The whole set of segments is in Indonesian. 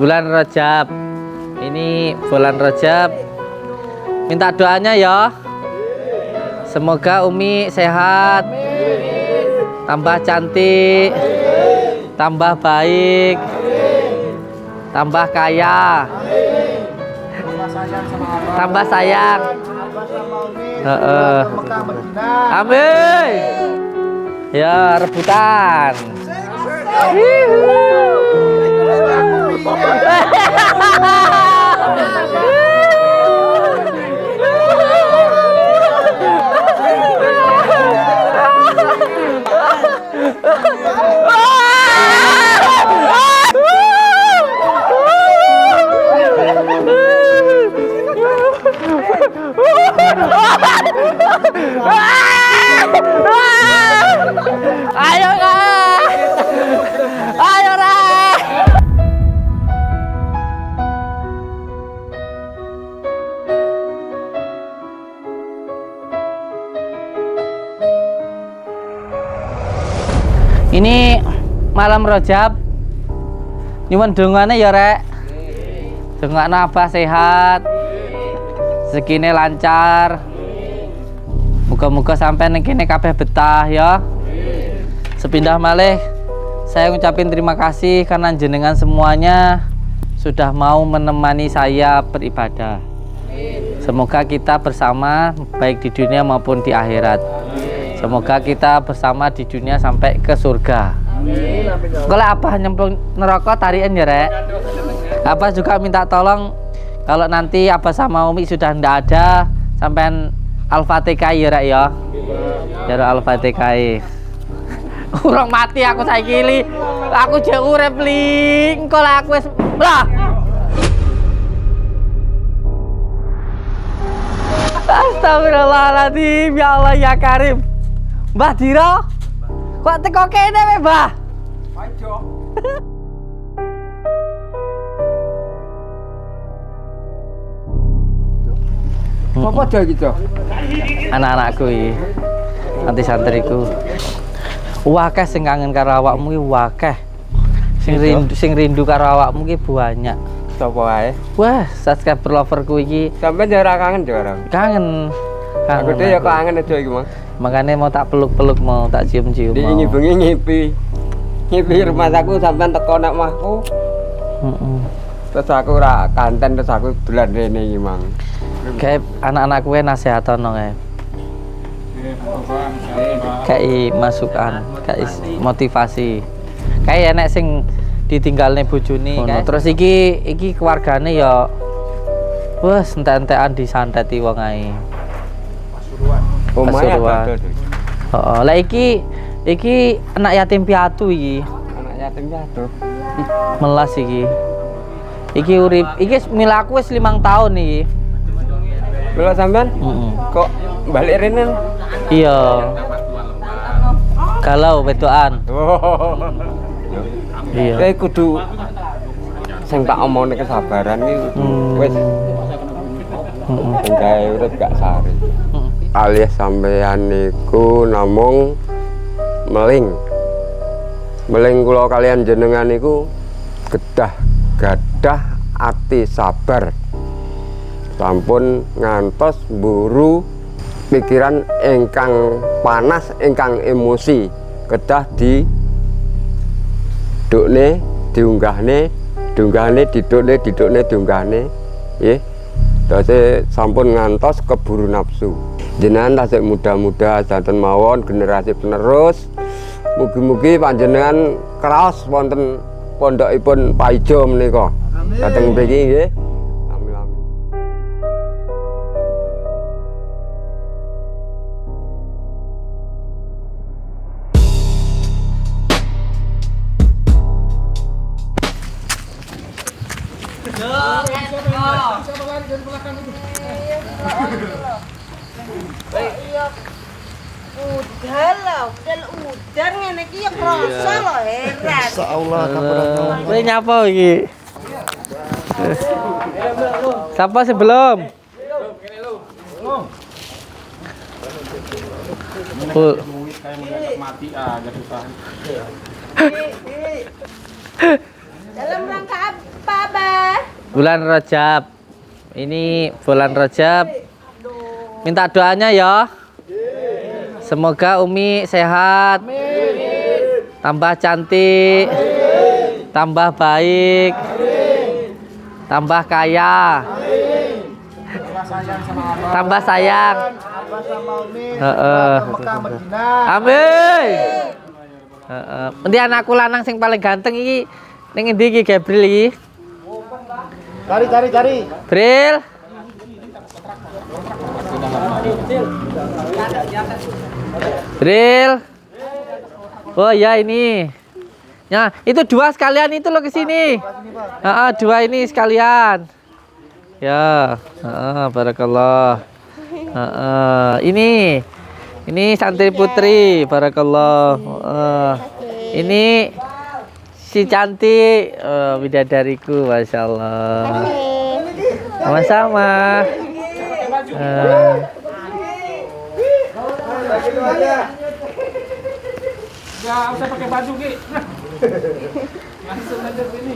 Bulan Rajab. Ini bulan Rajab. Minta doanya ya. Semoga Umi sehat, tambah cantik, tambah baik, tambah kaya, tambah sayang. Amin. Ya, rebutan. Ayo Kak, ayo Kak. Ini malam Rajab. Nyuwun dongane ya Rek. Dongakno Abah sehat, rezekine lancar. Muga-muga sampai neng kene kabeh betah ya. Sepindah malih, saya ngucapin terima kasih karena jenengan semuanya sudah mau menemani saya beribadah. Semoga kita bersama baik di dunia maupun di akhirat. Semoga kita bersama di dunia sampai ke surga. Kalau Abah nyemplung neraka tarian ya Rek. Abah juga minta tolong kalau nanti Abah sama Umi sudah ndak ada, sampean Al-Fatihah ya Rek ya. Jaro Al-Fatihah. Urung mati aku saiki li. Aku jek urip li. Engko lah aku wis lah. Astagfirullahaladzim, ya Allah ya Karim. Mbah Dira, kok teko kene we, Mbah? Ayo. Apa aja gitu? Anak-anakku iki. Nanti santriku. Wakeh sing kangen karo awakmu iki wakeh. Sing rindu karo awakmu iki banyak. Sapa wae? Wah, subscriber loverku iki. Sampai ora kangen yo ora. Kangen. Aku tuh ya kangen aja iki, Mang. Makanya mau tak peluk-peluk, mau tak cium-cium. Iki bengi ngipi. Ngipi rumah aku sampean teko nek omahku. Terus aku ora kanten, terus aku dolan rene iki, Mang. Kayak anak-anak gue nasihatono kayak. Kayak masukan, kayak motivasi. Kayak enek sing ditinggalne bojone. Terus iki keluargane ya wes entek-entekan disanteti wong ae. Pasuruan. Heeh, lah iki anak yatim piatu iki. Anak yatim piatu. Melas iki. Iki urip, iki milaku wis 5 tahun iki. Lha sampean? Kok balik rene? Iya. Galau wedokan. Iya. Kayak kudu sing tak omongne kesabaran iki wis gawe urip gak sari. Alias sampeyan niku namung meling kula kalian jenengan niku gadah ati sabar. Sampun ngantos mburu pikiran ingkang panas, ingkang emosi, kedah di dukne diunggahne didukne diunggahne nggih. Dadi sampun ngantos keburu nafsu. Jenengan tasik muda-muda janten mawon generasi penerus. Mugi-mugi panjenengan kraos wonten pondokipun Pak Ijo menika. Dhateng mriki nggih. Udan ngene iki ya krasa lho heran. Insyaallah kapan. Kowe nyapa iki? Sapa sebelum? Mati aja susah. Dalam rangka apa, Bulan Rajab. Ini bulan Rajab. Minta doanya ya. Semoga Umi sehat. Tambah cantik. Tambah baik. Tambah kaya. Tambah sayang. Amin. Nanti anakku lanang sing paling ganteng iki ning endi iki Gabriel iki? Cari. Bril. Bril. Oh ya ini. Ya, itu dua sekalian itu lo ke sini. Dua ini sekalian. Ya, barakallah. Ini santri putri, barakallah. Ini si cantik, bidadariku, masya Allah. Sama-sama. Nggak usah pakai baju Ki. Langsung aja sini.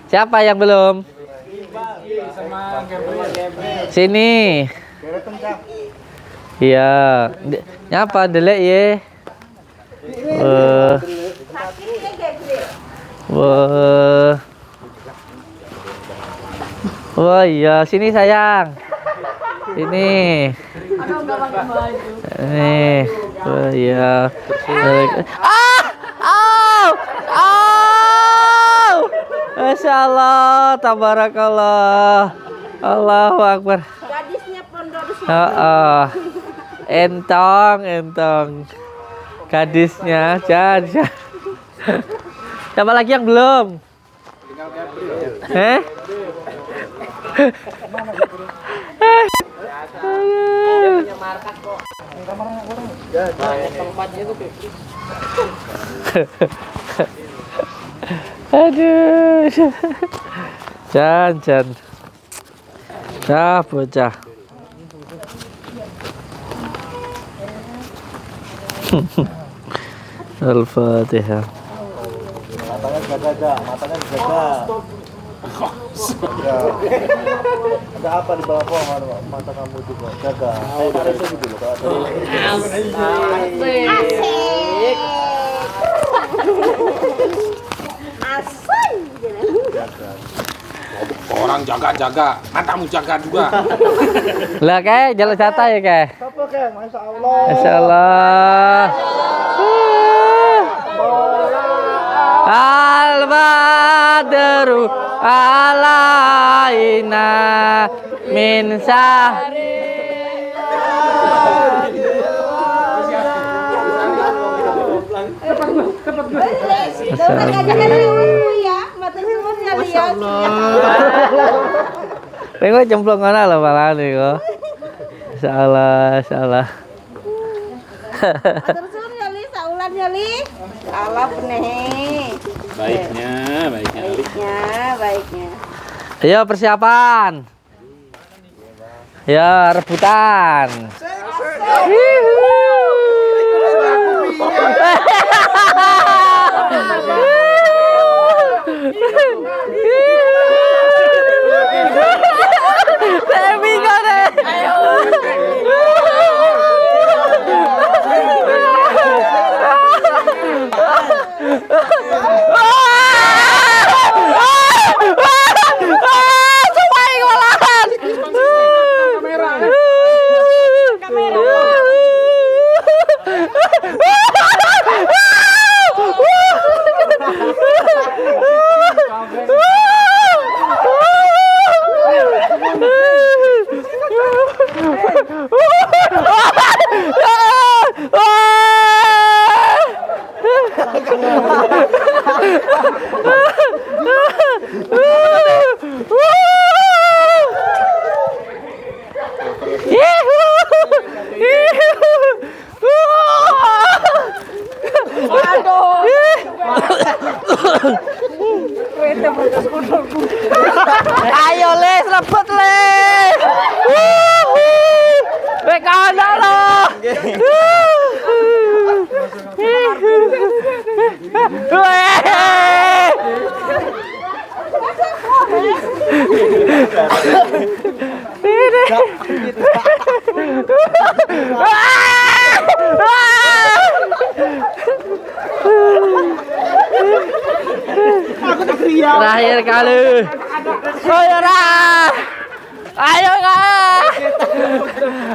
Siapa yang belum? Sama Gabriel. Sini. Iya. Nyapa delek ye? Wah. Wah iya, sini sayang. Ini. Nih. Oh iya. Masya Allah, tabarakallah. Allahu Akbar. Gadisnya pondok Entong. Gadisnya, jangan. Siapa lagi yang belum? Aduh. Jan. Bocah. Al-Fatihah. Matanya dijaga. Ya. Ada apa di bawah pohon mata kamu juga jaga. Ada itu dulu kalau Orang jaga-jaga, matamu jaga juga. Lah kayak jalan jatah ya kayak. apa kayak Masya Allah. Masya Allah. Al-Badru alaina min Tengok cemplung mana lah malah nih kok. Salah. Terus ya Li, saulan ya Li. Salah nih. Baiknya. Baiknya. Ayo persiapan. Ya rebutan. Ayo les, rebut les. Bekana lo. Terakhir kali. Ayo Ra. Ayo Ra.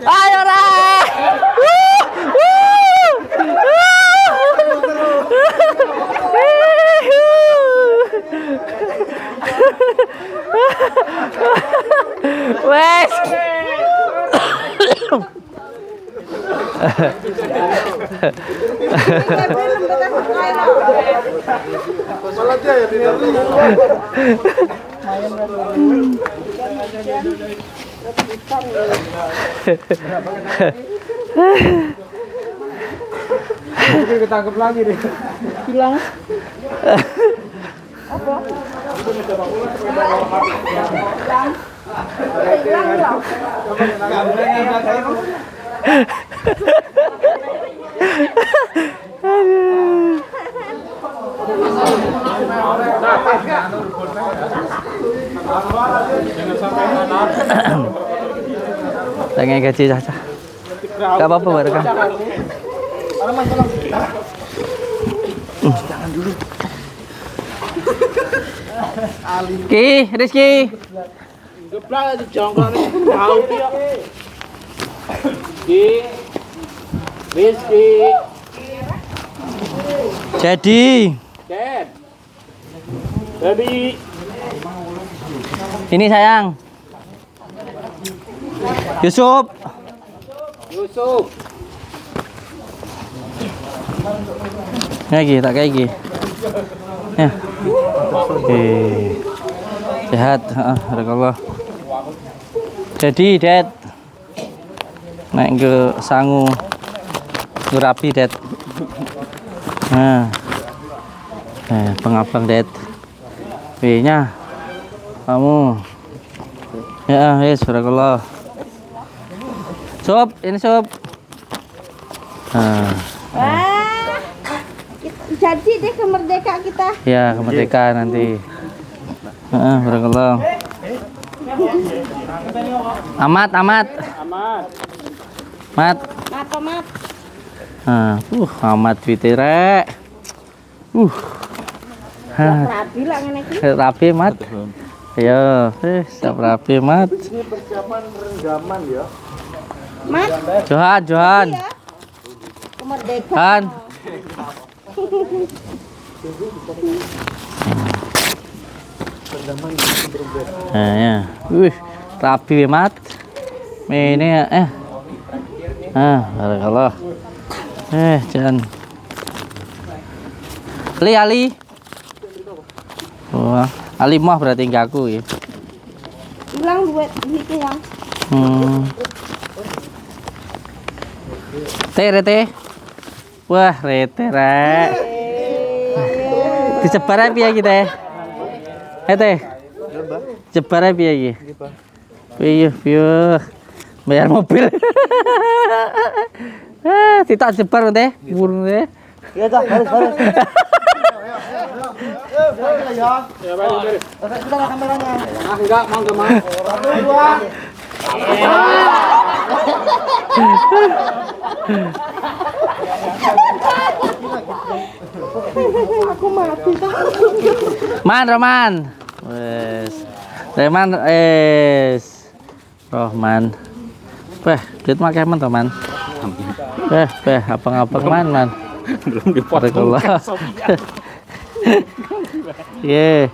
Ayo Ra. Wes. Malah dia ya tidak. Ketangkep lagi deh. Bilang. Pengen gaji Caca. Gak apa-apa Baraka. Ki, Rizky. Geblak itu jongkok nih. Tahu dia. Ki. Rizky. Jadi. Dad. Jadi. Ini sayang. Yusuf. Yusuf. Lagi tak kayak gini. Ya. Oke. Sehat, barakallah. Jadi, Dad. Naik ke sangu. Ngerapi, Dad. Nah. Pengabang, Dad. B-nya. Kamu. Ya, wis, barakallah. Sob, ini sob. Nah. Wah, jadi deh kemerdekaan kita. Ya, kemerdekaan nanti. Barakallah. Amat. Amat. Mat. Apa mat? Amat duitnya rek. Rapi lah ngene iki. Rapi, Mat. Ayo, siap rapi, Mat. Ini persiapan renggaman ya. Mat, Johan. ya. Kemerdekaan. Han. Ya. Wih, rapi, Mat. Ini barakallah. Jangan. Ali. Wah, Ali mah berarti enggak aku ya. Bilang buat iki yang. Rete. Wah, rete rek. Dicebar piye iki teh? Teh. Cebar piye iki? Piye. Bayar mobil. Tidak jebar teh, burung teh. Iya dah, baris. Ya, baris. Kita ada kameranya. Enggak, mau. 1, 2. Aku mati. Roman. Wes. Rohman. Duit mah kemen to, Man. Abang-abang man. Belum dipotong. Iya.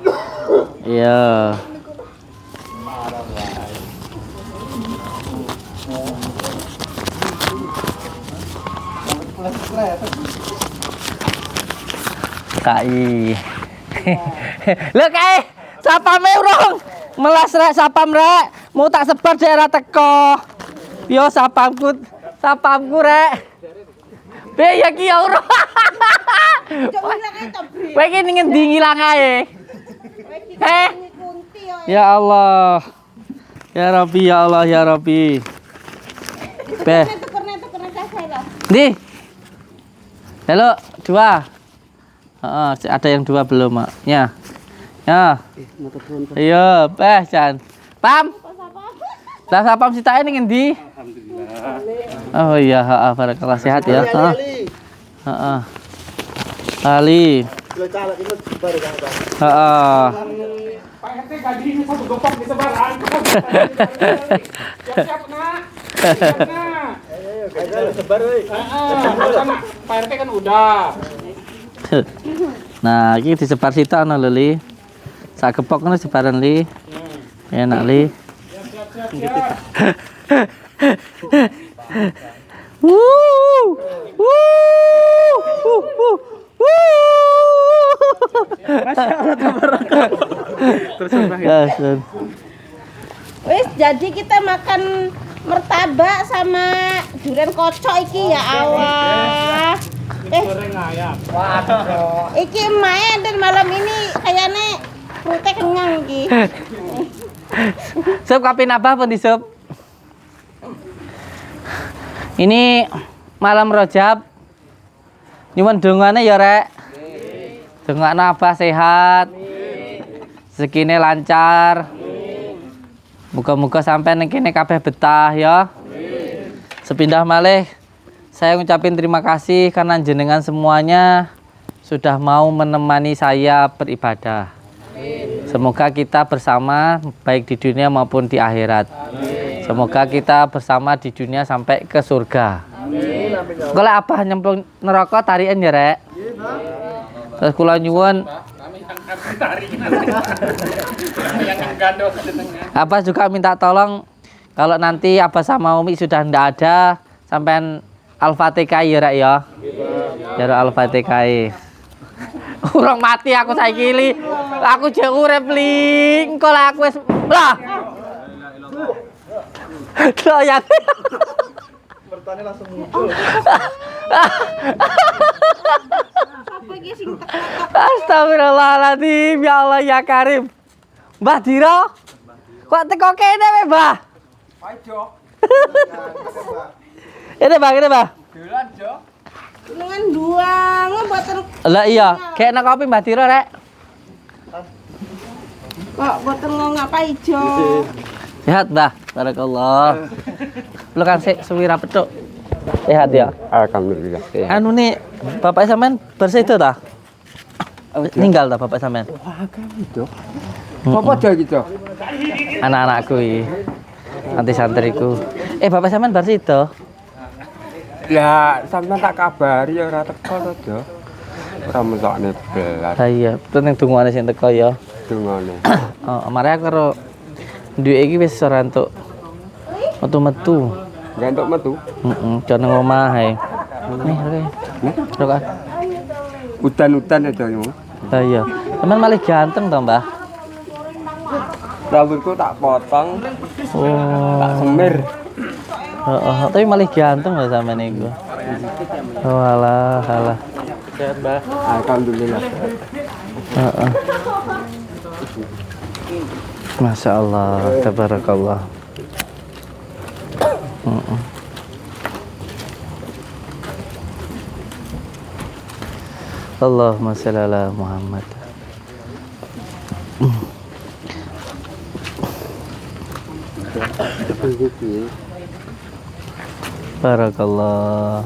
Kai. Lho kae, sapame urung. Melas rek sapam rek. Mau tak sebar daerah teko. Yo sapamku rek. Be ya ki ya urung. Kowe iki ning endi ngilang ae? Ya Allah. Ya Rabbi. Be. Tukernya saya. Di. Halo, 2. Ada yang 2 belum, Mak. Ya. Ya. Iya, Jan. Pam. Lah sapam sitae ning endi? Alhamdulillah. Oh iya, heeh, barakallah sehat ya. Heeh. Ali. Heeh. Pak RT gaji ini satu gopok di sebaran. Siap-siap nak. Siap nak. Ayo sebar euy. Pak RT kan udah. Nah, iki disebar sita ana lho, Li. Sak gepok ngono sebaran, Li. Enak, Li. Wis jadi kita makan martabak sama durian kocok iki ya Allah. Goreng ayam. Iki main dan malam ini kayaknya perutnya kenyang iki. Sup kapin apa pun di sup? Ini malam Rajab. Nyuwun dongane ya, Rek. Dongakno Abah sehat. Rezekine lancar. Muga-muga sampai ning kene kabeh betah ya. Sepindah malih saya ngucapin terima kasih karena jenengan semuanya sudah mau menemani saya beribadah. Semoga kita bersama baik di dunia maupun di akhirat. Semoga kita bersama di dunia sampai ke surga. Kalau apa nyemplung neraka tarian ya, Rek. Terus kula nyuwun Abah juga minta tolong kalau nanti Abah sama Umi sudah ndak ada sampean Al-Fatihah ya, Rek ya. Ya Al-Fatihah. Urung mati aku saiki li. Aku jek urip li. Engko lah aku wis lah. Loyak. Bertani langsung muncul. Astagfirullahaladzim, ya Allah ya Karim. Mbah Diro, kok teko kene we, Mbah? Ini Mbah. Dengan dua boten Lah iya, kayak nak kopi Mbah Diro, Rek. kok boten ngapa ijo. Sehat, Mbah. Barakallah. Lu kan suwira petuk. Sehat ya? Alhamdulillah. Anu nih, bapak sampean bersih itu tah? Ninggal tah bapak sampean? Wah, kami dok. Apa aja gitu? Anak-anakku iki. Santri-santriku. Bapak sampean bersih itu? Lah, sampean tak kabari ya ora teko to, Dok. Ora mesokne belas Lah iya, penting dungane sing teko ya. dungane. Oh, mari aku karo duwe iki wis ora entuk metu-metu. Enggak entuk metu. Heeh, jono omah ae. Nih, rek. Udan-udan aja yo. Lah iya. Sampean malah ganteng to, Mbah? Rambutku tak potong, Oh. tak semir. Heeh, tapi malah ganteng lho sampean iku. Oh, alah. Sehat, Mbah. Alhamdulillah. Heeh. Masya Allah, tabarakallah. Allahumma shalli ala Muhammad. Barakallah.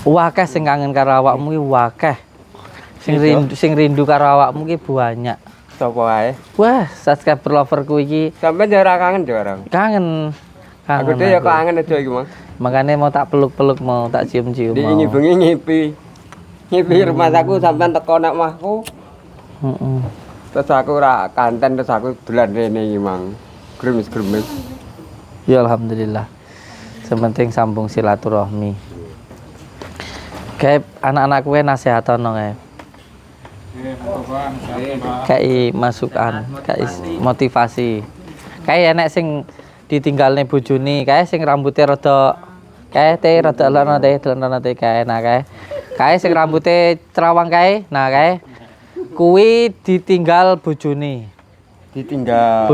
Wakeh sing kangen karo awakmu ki wakeh. Sing rindu karo awakmu ki banyak. Sapa wae? Wah, subscriber loverku iki Sampeyan ya ora kangen, Dok, ora? kangen. Aku dhewe ya kangen aja iki, Mang. Makanya mau tak peluk-peluk, mau tak cium-cium. Di mau. ini bengi ngipi. Ngipi rumah aku sampean teko nek omahku. Heeh. Terus aku ora kanten terus aku dolan rene iki, Mang. Gremes-gremes. Ya alhamdulillah. Sementing sambung silaturahmi. Kayak anak-anak gue nasihatono kayak. Kayak masukan, kayak motivasi. Kayak enek sing ditinggalne bojone, kayak sing rambutnya rada kayak rada lana teh kayak nah kayak sing rambutnya terawang kayak nah kayak kuwi ditinggal bojone. Ditinggal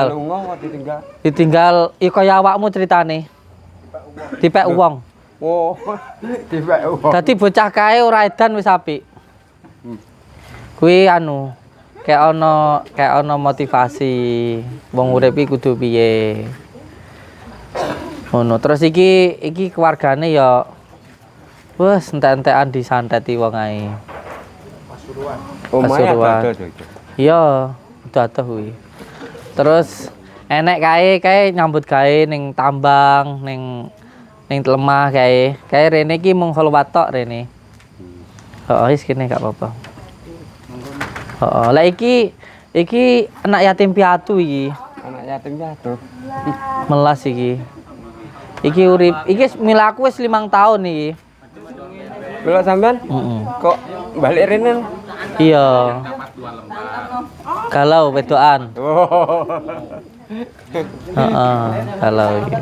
Lunga kok ditinggal. ditinggal iki kaya awakmu ceritane dipek wong Oh, dipek. Dadi bocah kae ora edan wis apik. Kuwi anu kayak ono motivasi wong urip iki kudu piye. Ngono. Terus iki keluargane ya wes entek-entekan disanteti wong ae. Omahe Pasuruan. ada itu. Iya, dadah kuwi. Terus enek kae nyambut gawe ning tambang, ning Telemah kae. Kae rene iki mung holwatok rene. Heeh, wis kene gak apa-apa. Heeh, lah iki anak yatim piatu iki. Anak yatim piatu. Melas iki. Iki urip, iki milaku wis 5 tahun iki. Mila sampean Heeh. kok balik rene? Iya. Galau wedokan. Oh. Heeh, galau iki.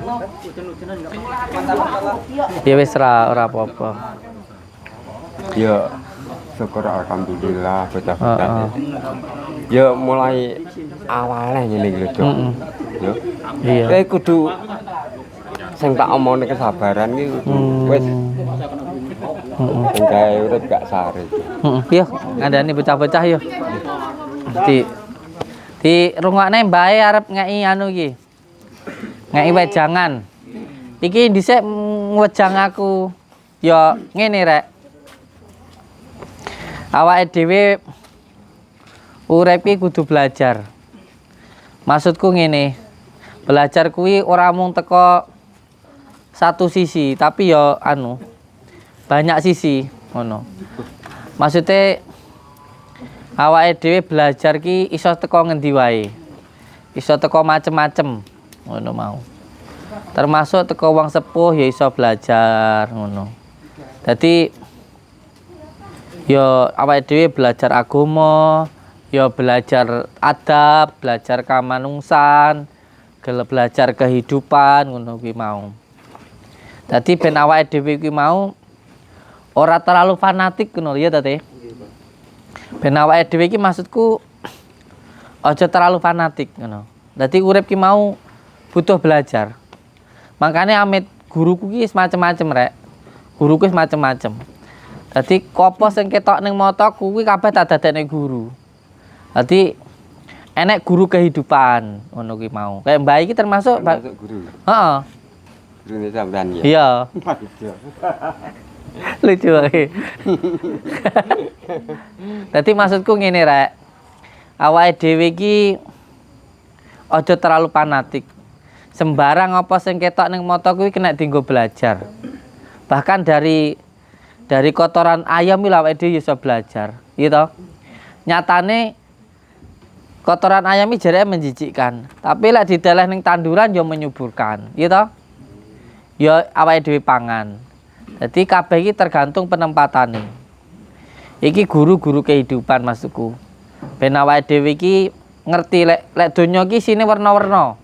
Ya wis ora apa-apa. Ya syukur alhamdulillah bocah-bocah. Ya mulai awalnya ngene iki lho, Dok. Heeh. Yo. Iya. Kudu sing tak omongne kesabaran iki wis gawe urip gak sare. Heeh, yo ngandani bocah-bocah yo. Di rungokne mbae arep ngeki anu iki. Ngeki wejangan. Iki dhisik ngwejang aku. Ya ngene rek. Awake dhewe urip iki kudu belajar. Maksudku ngene. Belajar kuwi ora mung teko satu sisi, tapi ya anu banyak sisi ngono. Maksudnya awake dhewe belajar ki iso teko ngendi wae. Iso teko macem-macem ngono mau. Termasuk teko wong sepuh ya iso belajar ngono. Dadi ya awake dhewe belajar agama, ya belajar adab, belajar kamanungsan, belajar kehidupan ngono kuwi mau. Dadi ben awake dhewe kuwi mau ora terlalu fanatik ngono ya Tete. Ben awake dhewe iki maksudku aja terlalu fanatik ngono. Dadi urip ki mau butuh belajar. Makanya amit guruku ki macem-macem rek. Guruku wis macem-macem. Dadi kopo sing ketok ning mata kuwi kabeh tak dadekne guru. Dadi enek guru kehidupan ngono kuwi mau. Kayak Mbak iki termasuk Guru. heeh. Gurune sampean ya. Iya. Lucu wae. Dadi maksudku ngene rek. Awake dhewe iki aja terlalu fanatik. Sembarang apa sing ketok ning mata kuwi kena dienggo belajar. Bahkan dari kotoran ayam iki awake dhewe iso belajar, gitu. Nyatane kotoran ayam iki jarene menjijikkan, tapi lek dideleh ning tanduran ya menyuburkan, gitu. Ya awake dhewe pangan. Jadi kabeh iki tergantung penempatane. Iki guru-guru kehidupan maksudku. Ben awake dhewe iki ngerti lek donya iki isine warna-warna.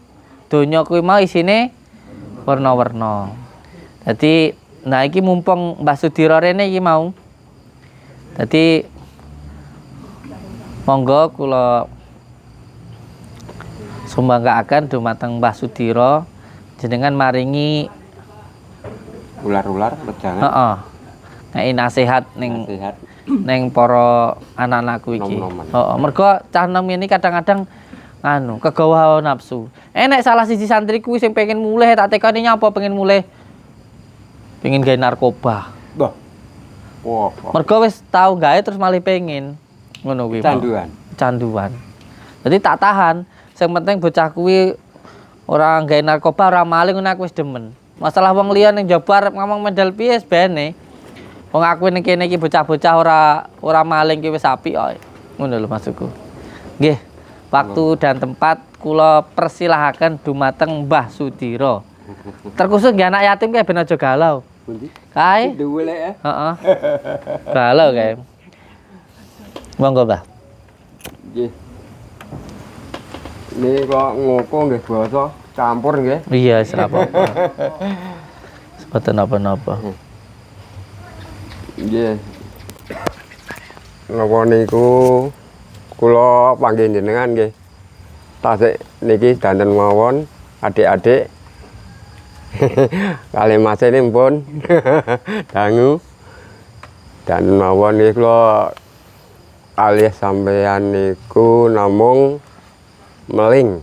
Donya kuwi mau isine warna-warna. Dadi nah iki mumpung Mbah Sudira rene iki mau. Dadi monggo kula sumbangkaken dumateng Mbah Sudira jenengan maringi Ular-ular wejangan. heeh. Ngeki nasihat ning Sehat. neng para anak-anakku iki. Nom-noman. Heeh, mergo cah nom ini kadang-kadang anu kegawa hawa nafsu. Enek salah siji santri kuwi sing pengen mulih tak tekani nyapa pengen mulih. Pengen gawe narkoba. Wah. Wah. Mergo wis tau gawe terus malih pengen. Ngono kuwi. Pak. Canduan. Canduan. Jadi tak tahan. Sing penting bocah kuwi ora gawe narkoba, ora maling ngono aku wis demen. Masalah wong liya ning jaba arep ngomong medal piye wis bene. Wong aku ning kene iki bocah-bocah ora maling ki wis apik kok. Ngono lho maksudku. Nggih. Waktu dan tempat kula persilahaken dumateng Mbah Sudira. Terkhusus nggih anak yatim kae ben aja galau. Pundi? Kae. Duwe lek ya. Heeh. Galau kae. Monggo, Mbah. Nggih. Ini kok ngoko nggih basa campur nggih. Iya, wis ora apa-apa. Mboten napa-napa. Nggih. Napa niku kula panggih jenengan nggih. Tasik niki danten mawon adik-adik Kali Mas ini pun dangu dan mawon nggih kula alias sampeyan niku namung meling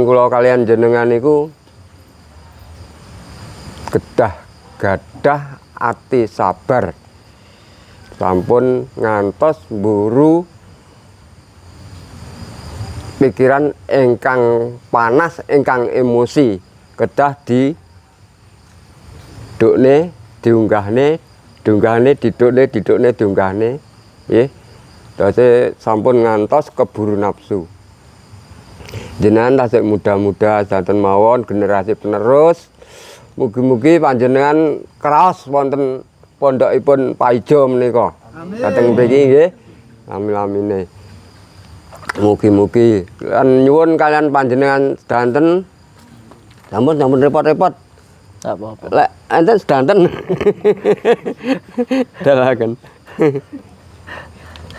kula kalian jenengan niku gadah ati sabar sampun ngantos mburu pikiran ingkang panas ingkang emosi kedah di dukne diunggahne diunggahne nggih dadi sampun ngantos keburu nafsu jenengan tasik muda-muda santen mawon generasi penerus mugi-mugi panjenengan kraos wonten pondokipun Pak Ijo menika dhateng mriki nggih amin-amine mugi-mugi lan nyuwun kalian panjenengan sedanten sampun repot-repot Enggak apa-apa. lek enten sedanten dalaken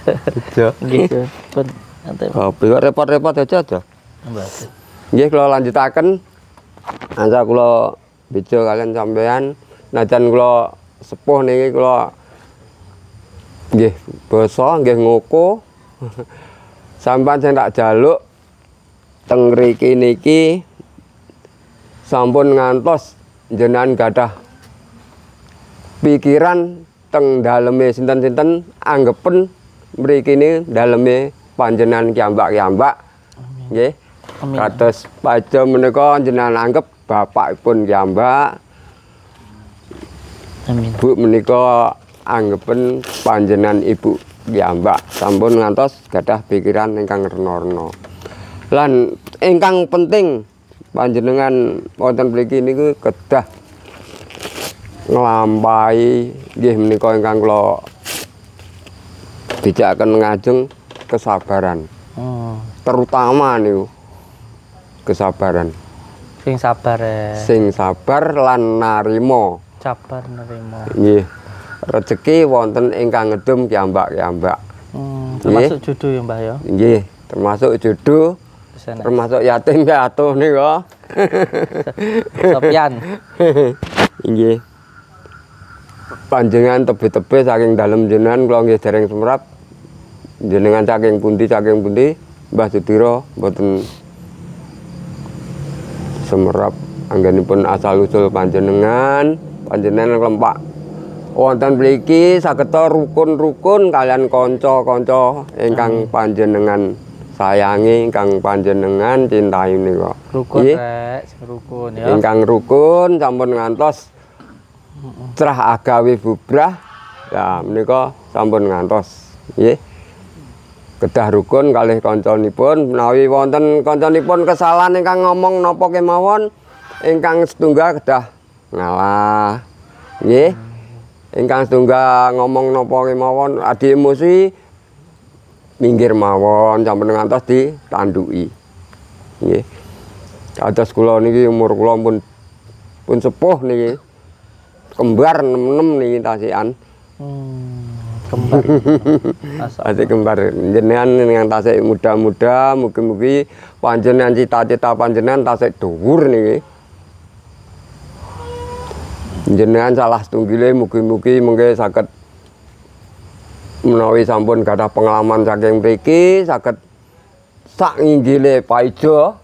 aja Nggih, pun nanti kopi kok repot-repot aja mbak. nggih kula lanjutaken ansa kula bejo kalian sampean najan kula sepuh niki kula nggih basa nggih ngoko sampean sing tak jaluk teng mriki niki sampun ngantos jenengan gadah pikiran teng daleme sinten-sinten anggepen mriki ini daleme panjenengan kiambak-kiambak nggih Amin. kados Pajo menika jenengan anggap bapakipun kiambak Amin. Bu menika anggepen panjenengan ibu kiambak sampun ngantos gadah pikiran ingkang rena-rena lan ingkang penting panjenengan wonten mriki niku kedah nglampahi nggih menika ingkang kula dijakaken ngajeng kesabaran terutama niku kesabaran Sing sabar ya. sing sabar lan narima Sabar nerima. nggih rezeki wonten ingkang ngedum kiambak-kiambak Termasuk jodoh ya, Mbah ya. nggih termasuk jodoh Pesan. termasuk yatim piatu nika Sopian. nggih panjenengan tebe-tebe saking dalem jenengan kula nggih dereng sumrap jenengan saking pundi Mbah Sudiro mboten semerap anggenipun asal usul panjenengan kelempak wonten mriki sageta rukun-rukun kalian kanca-kanca ingkang panjenengan sayangi ingkang panjenengan cintai nika Rukun Nggih, rek, sing rukun ya. ingkang rukun sampun ngantos cerah agawe bubrah ya menika sampun ngantos nggih kedah rukun kalih kancanipun menawi wonten kancanipun kesalahan ingkang ngomong napa kemawon ingkang setunggal kedah ngalah nggih ingkang setunggal ngomong napa kemawon adi emosi minggir mawon sampun ngantos ditanduki nggih kados kula niki umur kula pun sepuh niki kembar 66 niki tasikan Kembar. Asik kembar jenengan yang tasik muda-muda mugi-mugi panjenengan cita-cita panjenengan tasik dhuwur niki. Jenengan salah setunggile mugi-mugi mengke saged menawi sampun gadah pengalaman saking mriki saged sak nginggile Pak Ijo.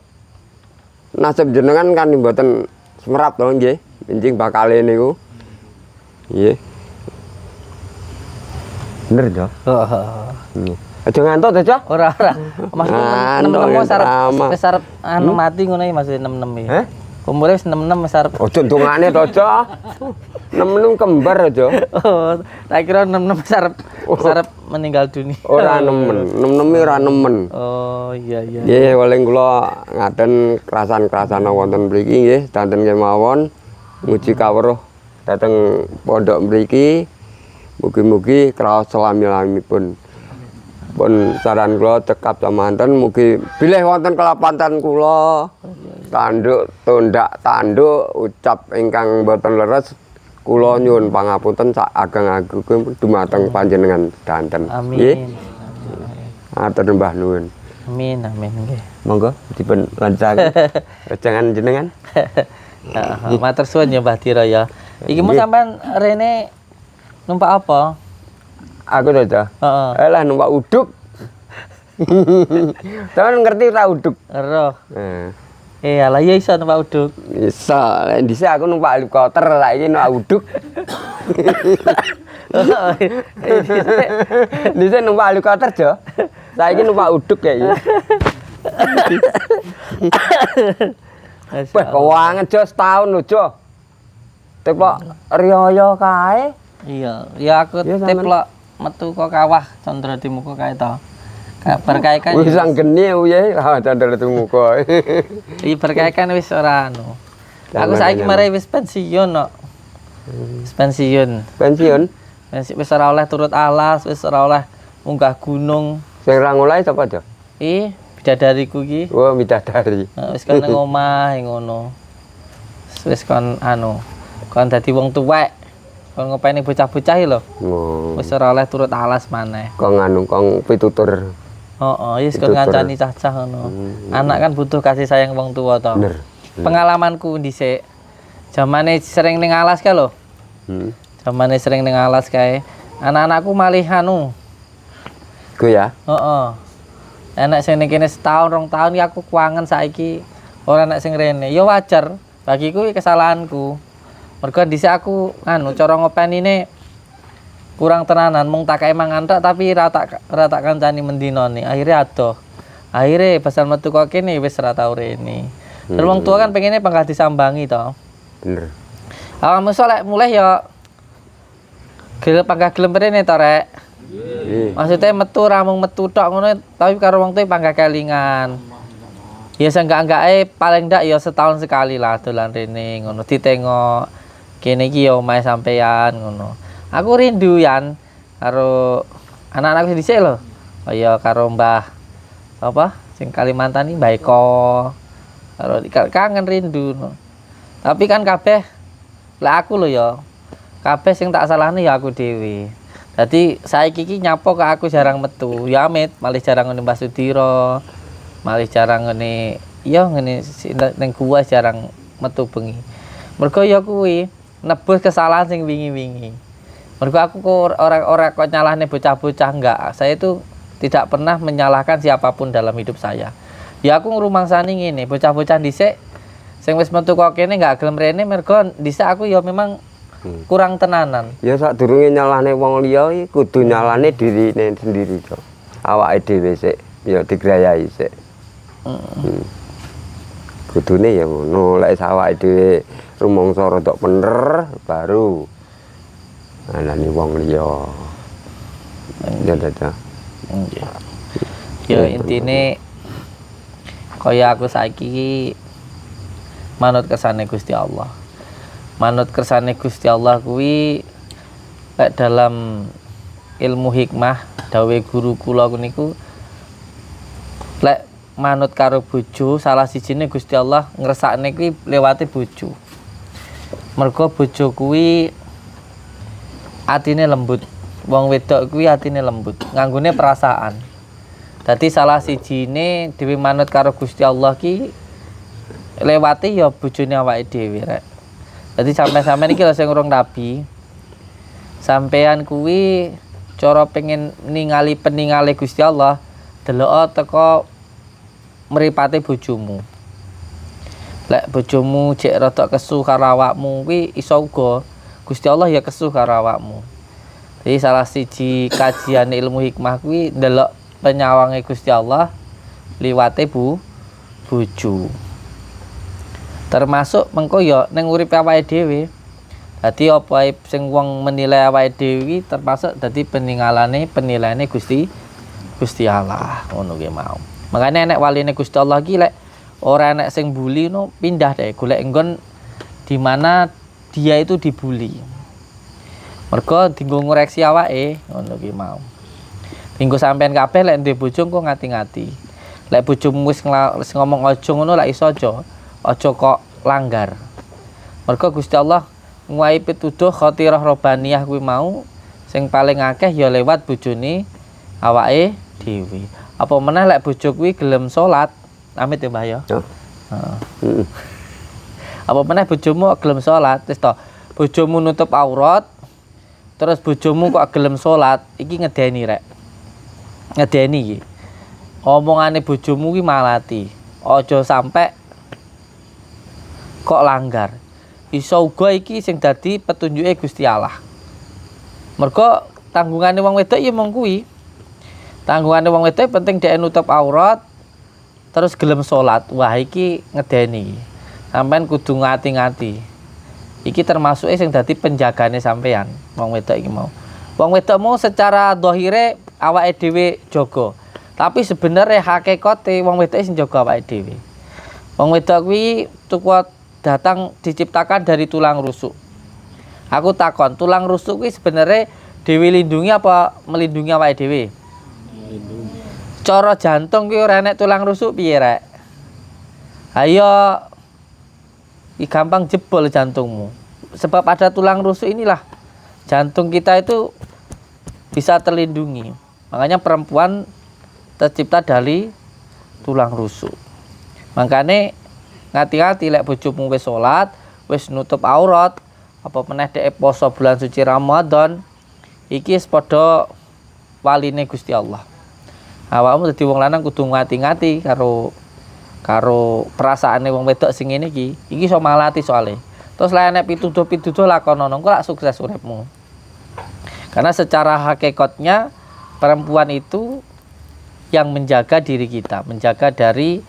Nasib jenengan kan mboten semerap to nggih, enjing bakale niku. Nggih. Bener jo. Aja ngantuk to, Cok. Ora. Mas nem-nem sarep drama. wis sarep anu mati ngono iki Mas nem-nem iki. Heh? Umure wis 66 wis sarep. Ojo ndongane to, Cok. Nem-nem kembar aja. Oh, tak kira 66 sarep meninggal dunia. Ora nemen, nem-nem ora nemen. Oh, iya iya. Nggih, paling kula ngaten kerasan-kerasan wonten mriki nggih, danten kemawon muji kawruh dhateng pondok mriki. Mugi-mugi kraos selami-lamipun. Pun saran kula cekap samanten mugi bilih wonten kelapanten kula. Tanduk tundak tanduk ucap ingkang boten leres kula nyuwun pangapunten sak ageng-ageng dumateng panjenengan danten. Amin. Atur Mbah nuwun. Amin, amin nggih. Monggo dipun lanjutaken rejangan jenengan. Heeh, matur suwun ya Mbah Dira ya. Iki mau Nggih. sampean rene numpak apa? Aku to, Cah. Heeh. Alah numpak uduk. Teman ngerti ora uduk? Ero. Eh, Lah ya iso numpak uduk. bisa. Lek dhisik aku numpak helikopter, saiki numpak uduk. Dhisik numpak helikopter, Jo. Saiki numpak uduk ya iki. Wah, kewangan Jo setahun lho, Jo. Teplok riyo kae. Iya, ya aku Iya, sampean. teplok metu kok kawah Condro Timuku kae to. Berkait kan Wis sang geni uye, candel itu muka. iki berkait kan wis ora anu. Aku Jangan saiki nanya. mare wis pensiun kok. Wis pensiun. Pensiun. Wis ora oleh turut alas, wis ora oleh munggah gunung. Sing ra ngoleh sapa, Jo? Bidadariku iki. Oh, bidadari. Wis kon nang omah ngono. Wis kon anu, kon dadi wong tuwek. Kon ngopeni bocah-bocah iki lho. Oh. Wis ora oleh turut alas maneh. Kong anu, kong pitutur. Wis kon Pitutur. ngancani cah-cah ngono. Anak kan butuh kasih sayang wong tua to. Bener. Pengalamanku dhisik. Zamane sering ning alas kae lho. Hmm. Zamane sering ning alas kae. Anak-anakku malih anu. Ku ya. Enak sing ning kene setahun, 2 tahun ya aku kuangen saiki. Ora enak sing rene. Ya wajar. Bagiku iki kesalahanku. Mergo dhisik aku anu cara ngopenine kurang tenanan mung tak kae mangan tok tapi ra tak kancani mendinone. Akhire adoh. Akhire pasal metu kok kene wis ra tau rene. Terus wong tua kan pengennya panggah disambangi to. Bener. Awakmu lek mulai ya panggah gelem rene to rek. Iya. Maksudnya metu ra mung metu tok ngono tapi karo wong tuwa panggah kelingan. Ya seenggak-enggake paling ndak ya setahun sekali lah dolan rene ngono ditengok. Kene iki ya omahe sampean ngono. Aku rindu yan karo anak-anak dhisik lho. Kaya karo Mbah apa sing Kalimantan iki Mbah Eko. Karo kangen rindu. No. Tapi kan kabeh lek aku lho ya. Kabeh sing tak salahne ya aku dhewe. Dadi saiki iki nyapo ke aku jarang metu. Ya amit malih jarang ngene Mbah Sudiro. Malih jarang ngene ya ngene ning gua jarang metu bengi. Mergo ya kuwi nebus kesalahan sing wingi-wingi. Mergo aku kok orang kok nyalahne bocah-bocah enggak. Saya itu tidak pernah menyalahkan siapapun dalam hidup saya. Ya aku ngrumangsani ngene, bocah-bocah dhisik sing wis metu kok kene enggak gelem rene mergo dhisik aku ya memang kurang tenanan. Ya sadurunge nyalahne wong liya iki kudu nyalahne dirine sendiri, Jo. Awake dhewe sik ya digrayai sik. Kudune ya ngono, lek awake dhewe rumangsa rada bener baru anane wong liya. Ya dadah. Ya intine kaya aku saiki manut kersane Gusti Allah. Manut kersane Gusti Allah kuwi lek dalam ilmu hikmah dawuhe guru kula niku lek manut karo bojo salah sijine Gusti Allah ngresakne kuwi lewate bojo. Mergo bojo kuwi atine lembut. Wong wedok kuwi atine lembut, nganggone perasaan. Dadi salah sijine dhewe manut karo Gusti Allah ki lewati ya bojone awake dhewe rek. Dadi sampean iki lho sing urung rabi. Sampean kuwi cara pengen ningali peningale Gusti Allah, delok teko mripate bojomu. Lek bojomu jek rada kesu karo awakmu kuwi iso uga Gusti Allah ya kesu karo awakmu. Jadi salah siji kajian ilmu hikmah kuwi ndelok penyawange Gusti Allah liwate bojo. Termasuk mengko ya ning uripe awake dhewe. Dadi apa ae sing wong menilai awake dhewe termasuk dadi penilaiane Gusti Allah ngono ki mau. Makane nek waline Gusti Allah ki lek ora enek sing bully no pindah deh golek nggon di mana dia itu dibully. Mergo dienggo ngoreksi awake ngono ki mau. Dienggo sampean kabeh lek ndek bojo kok ngati-ngati. Lek bojomu wis ngomong aja ngono lek iso aja kok langgar. Mergo Gusti Allah nguwahi pituduh khotirah robaniyah kuwi mau sing paling akeh ya lewat bojone awake dhewe. Apa meneh lek bojo kuwi gelem salat, amit ya Mbah ya. Ya. Heeh. Apa meneh bojomu kok gelem salat, wis to. Bojomu nutup aurat, terus bojomu kok gelem salat, iki ngedeni rek. Ngedeni iki. Omongane bojomu ki malati. Aja sampe kok langgar. Iso uga iki sing dadi petunjuke Gusti Allah. Mergo tanggungane wong wedok ya mung kuwi. Tanggungane wong wedok penting dhek nutup aurat terus gelem salat. Wah iki ngedeni. Sampeyan kudu ngati-ngati. Iki termasuk sing dadi penjagane sampeyan, wong wedok iki mau. Wong wedok mau secara dhahire awake dhewe jaga. Tapi sebenarnya hakikate wong wedok sing jaga awake dhewe. Wong wedok kuwi datang diciptakan dari tulang rusuk. Aku takon, tulang rusuk kuwi sebenarnya dhewe lindungi apa melindungi awake dhewe? Melindungi. Cara jantung kuwi ora enek tulang rusuk piye rek? Ayo gampang jebol jantungmu. Sebab ada tulang rusuk inilah jantung kita itu bisa terlindungi. Makanya perempuan tercipta dari tulang rusuk. Makanya ngati-ngati lek bojomu wis salat, wis nutup aurat, apa meneh dhek poso bulan suci Ramadan, iki wis padha waline Gusti Allah. Awakmu dadi wong lanang kudu ngati-ngati karo perasaane wong wedok sing ngene iki iso malati soalé. Terus lek enek pituduh-pituduh lakonono engko lak sukses uripmu. Karena secara hakikatnya perempuan itu yang menjaga diri kita, menjaga dari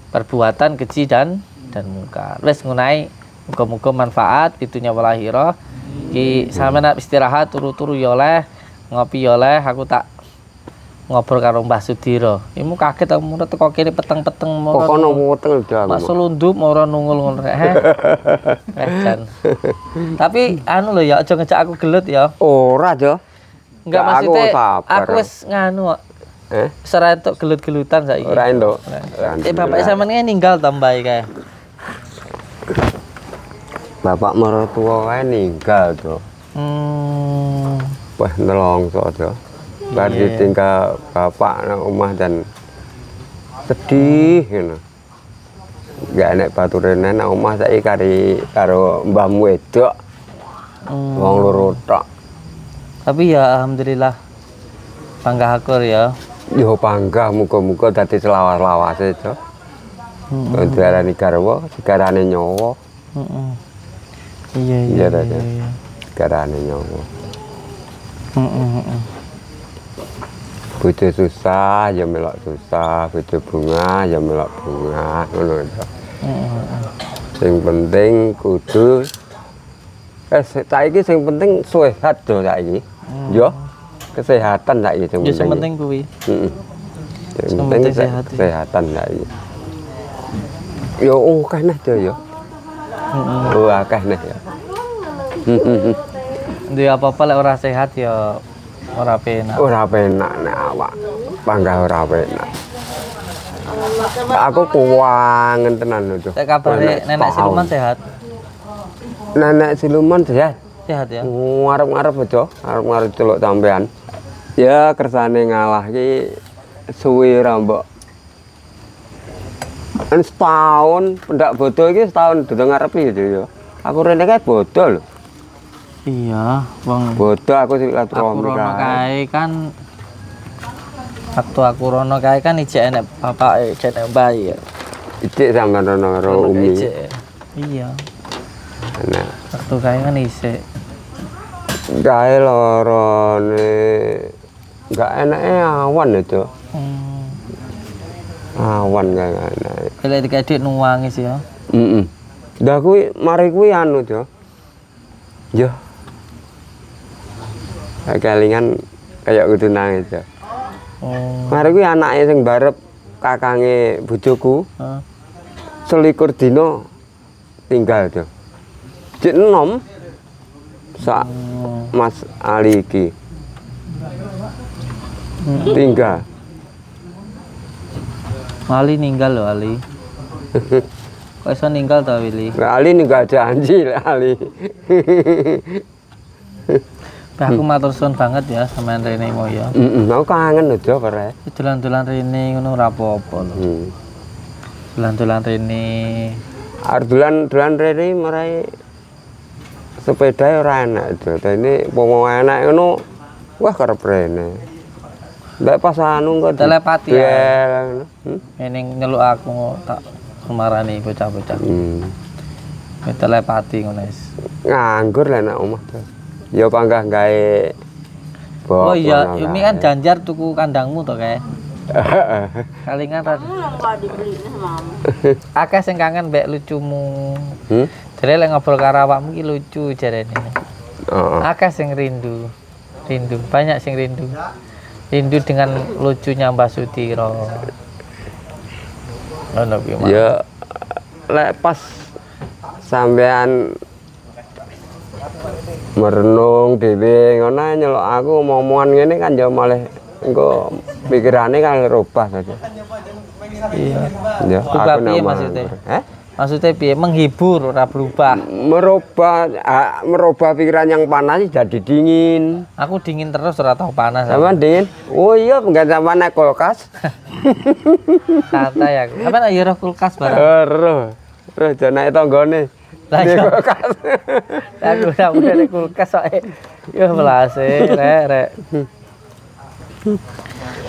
perbuatan keji dan mungkar. Wis ngunai muga-muga manfaat pitunya walahira. Iki sampeyan istirahat turu-turu ya oleh, ngopi ya oleh, aku tak ngobrol karo Mbah Sudiro. Imu kaget aku murah teko kene peteng-peteng moro. Kok ono weteng dah. Mas selundup moro nungul ngono rek. Jan. Tapi anu lho ya aja ngejak aku gelut ya. Ora, Jo. Enggak maksudnya aku wis nganu kok. Sera entuk gelut-gelutan saiki. Ora entuk. Bapak sampeyan ninggal ta Mbah kae. Bapak mertua kae ninggal, Jo. Wah, nelongso, Jo. Bar ditinggal bapak nang omah dan sedih ngono. Gak enek bature nang omah saiki karo mbahmu wedok. Wong loro tok. Tapi ya alhamdulillah bangga akur ya. Yo bangga muga-muga dadi selawas-lawase, Jo. Diarani garwa, diarani nyawa. Iya. Diarani nyawa. Bojo susah ya melok susah, bojo bunga ya melok bunga, ngono to. Sing penting kudu saiki sing penting sehat to saiki. Yo. Kesehatan saiki sing penting. Ya sing penting kuwi. Sing penting kesehatan saiki. Yo akeh nah to yo. Akeh nah ya. Ndi apa-apa lek ora sehat ya ora penak. Ora penak nek awak. Panggah ora penak. Aku kuwangen tenan lho, Jo. Nek kabare nenek siluman sehat. Nenek siluman sehat. Sehat ya. Ngarep-ngarep, Jo. Arep-arep celuk sampean. Ya kersane ngalah ki suwi ra mbok. Setahun pendak bodoh iki setahun durung ngarepi yo. Aku rene kae bodoh lho. Iya, wong Bodoh aku silaturahmi kae kan waktu aku rono kae kan ijek enek bapak ijek enek bayi ya. Ijek sampean rono karo Umi. Iya. Nah, Waktu kae kan isik. gawe lorone enggak enake awan itu. Awan gak enak. Lek dikek nuwangis ya. Dah kuwi mari kuwi anu, Jo. Yo. Kelingan kayak kudu nangis, Jo. Mari kuwi anake sing barep kakange bojoku. Selikur dina tinggal, Jo. Dik enom sak Mas Ali iki. Tinggal. Ali ninggal loh Ali. Kok iso ninggal ta Willy? Ali ninggal janji Ali. Aku matur suwun banget ya sampean rene mau ya. Aku kangen lho, Jo, kare. Dolan-dolan rene ngono ora apa-apa lho. Dolan-dolan rene Dolan rene marai sepeda ora enak itu. Dene pomo enak ngono wah karep rene. Ndak pas anu kok Telepati ya. Hmm? Ini nyeluk aku tak marani bocah-bocah. Telepati ngono wis. Nganggur lah nek omah tuh. Ya panggah gawe Oh iya, ini kan janjar tuku kandangmu to kae. Kalingan ra. Enggak dibeli sama mama. Akeh sing kangen mbek lucumu. Hmm? Jare lek ngobrol karo awakmu ki lucu jarene. Heeh. Akeh sing rindu. Banyak sing rindu. Rindu dengan lucunya Mbah Sudiro. Ngono ki, Mas. Ya lek pas sampean merenung dhewe ngono nyeluk aku omongan ngene kan ya malah engko pikirane kan rubah saja. Iya. Ya, Rubah aku piye nama. maksudnya? Hah? Maksudnya piye? Menghibur ora berubah. Merubah pikiran yang panas jadi dingin. Aku dingin terus ora tau panas. Sama dingin. Oh iya, enggak sama naik kulkas. Santai aku. Apa ya roh kulkas barang. Roh jangan naik tanggane. Lah Di iya. kulkas. Aku udah di kulkas soalnya. Ya belase, rek.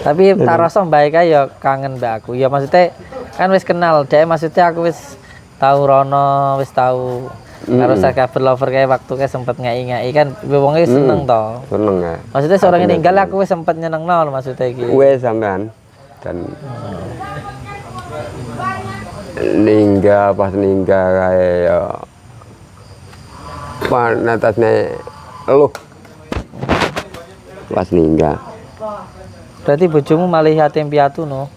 Tapi tak rasa baik aja ya kangen mbak aku. Ya maksudnya kan wis kenal deh. Maksudnya aku wis tahu Rono, wis tahu. Karo Sakabur Lover kayak waktu kayak sempet ngai kan wongnya seneng toh. Seneng ya. Maksudnya seorang yang ninggal aku wis sempet nyeneng nol maksudnya gitu. Wes sampean dan pas ninggal kayak ya panatasnya lu pas ninggal. Berarti bojomu malih yatim piatu no.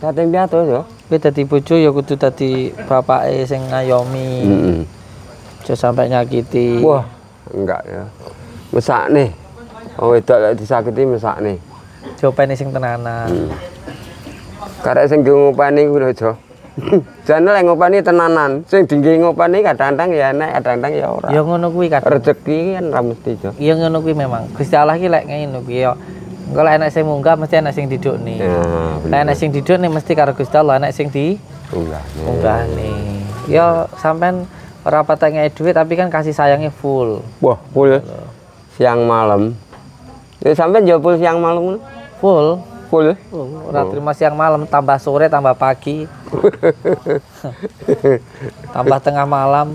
Yatim piatu yo. Kowe dadi bojo ya kudu dadi bapake sing ngayomi. Aja sampai nyakiti. Wah, enggak ya. Mesakne. Oh, wedok lek disakiti mesakne. Jopene sing tenanan. Karek sing ngopani ku lho, Jo. Jane lek ngopani tenanan, sing dingge ngopani kadang-kadang ya enak, kadang-kadang ya ora. Ya ngono kuwi kadang. Rezeki kan ra mesti, Jo. Ya ngono kuwi memang. Gusti Allah ki lek ngono kuwi ya. Engko lek enak sing munggah mesti enak sing didukne. Ya, Lek enak sing didukne mesti karo Gusti Allah, enak sing di enggak. munggahne. Ya sampean ora patah ngei duit tapi kan kasih sayangnya full. Wah, full siang malam. Ya sampean yo full siang malam. Full. Full. Ora terima siang malam tambah sore tambah pagi. Tambah tengah malam.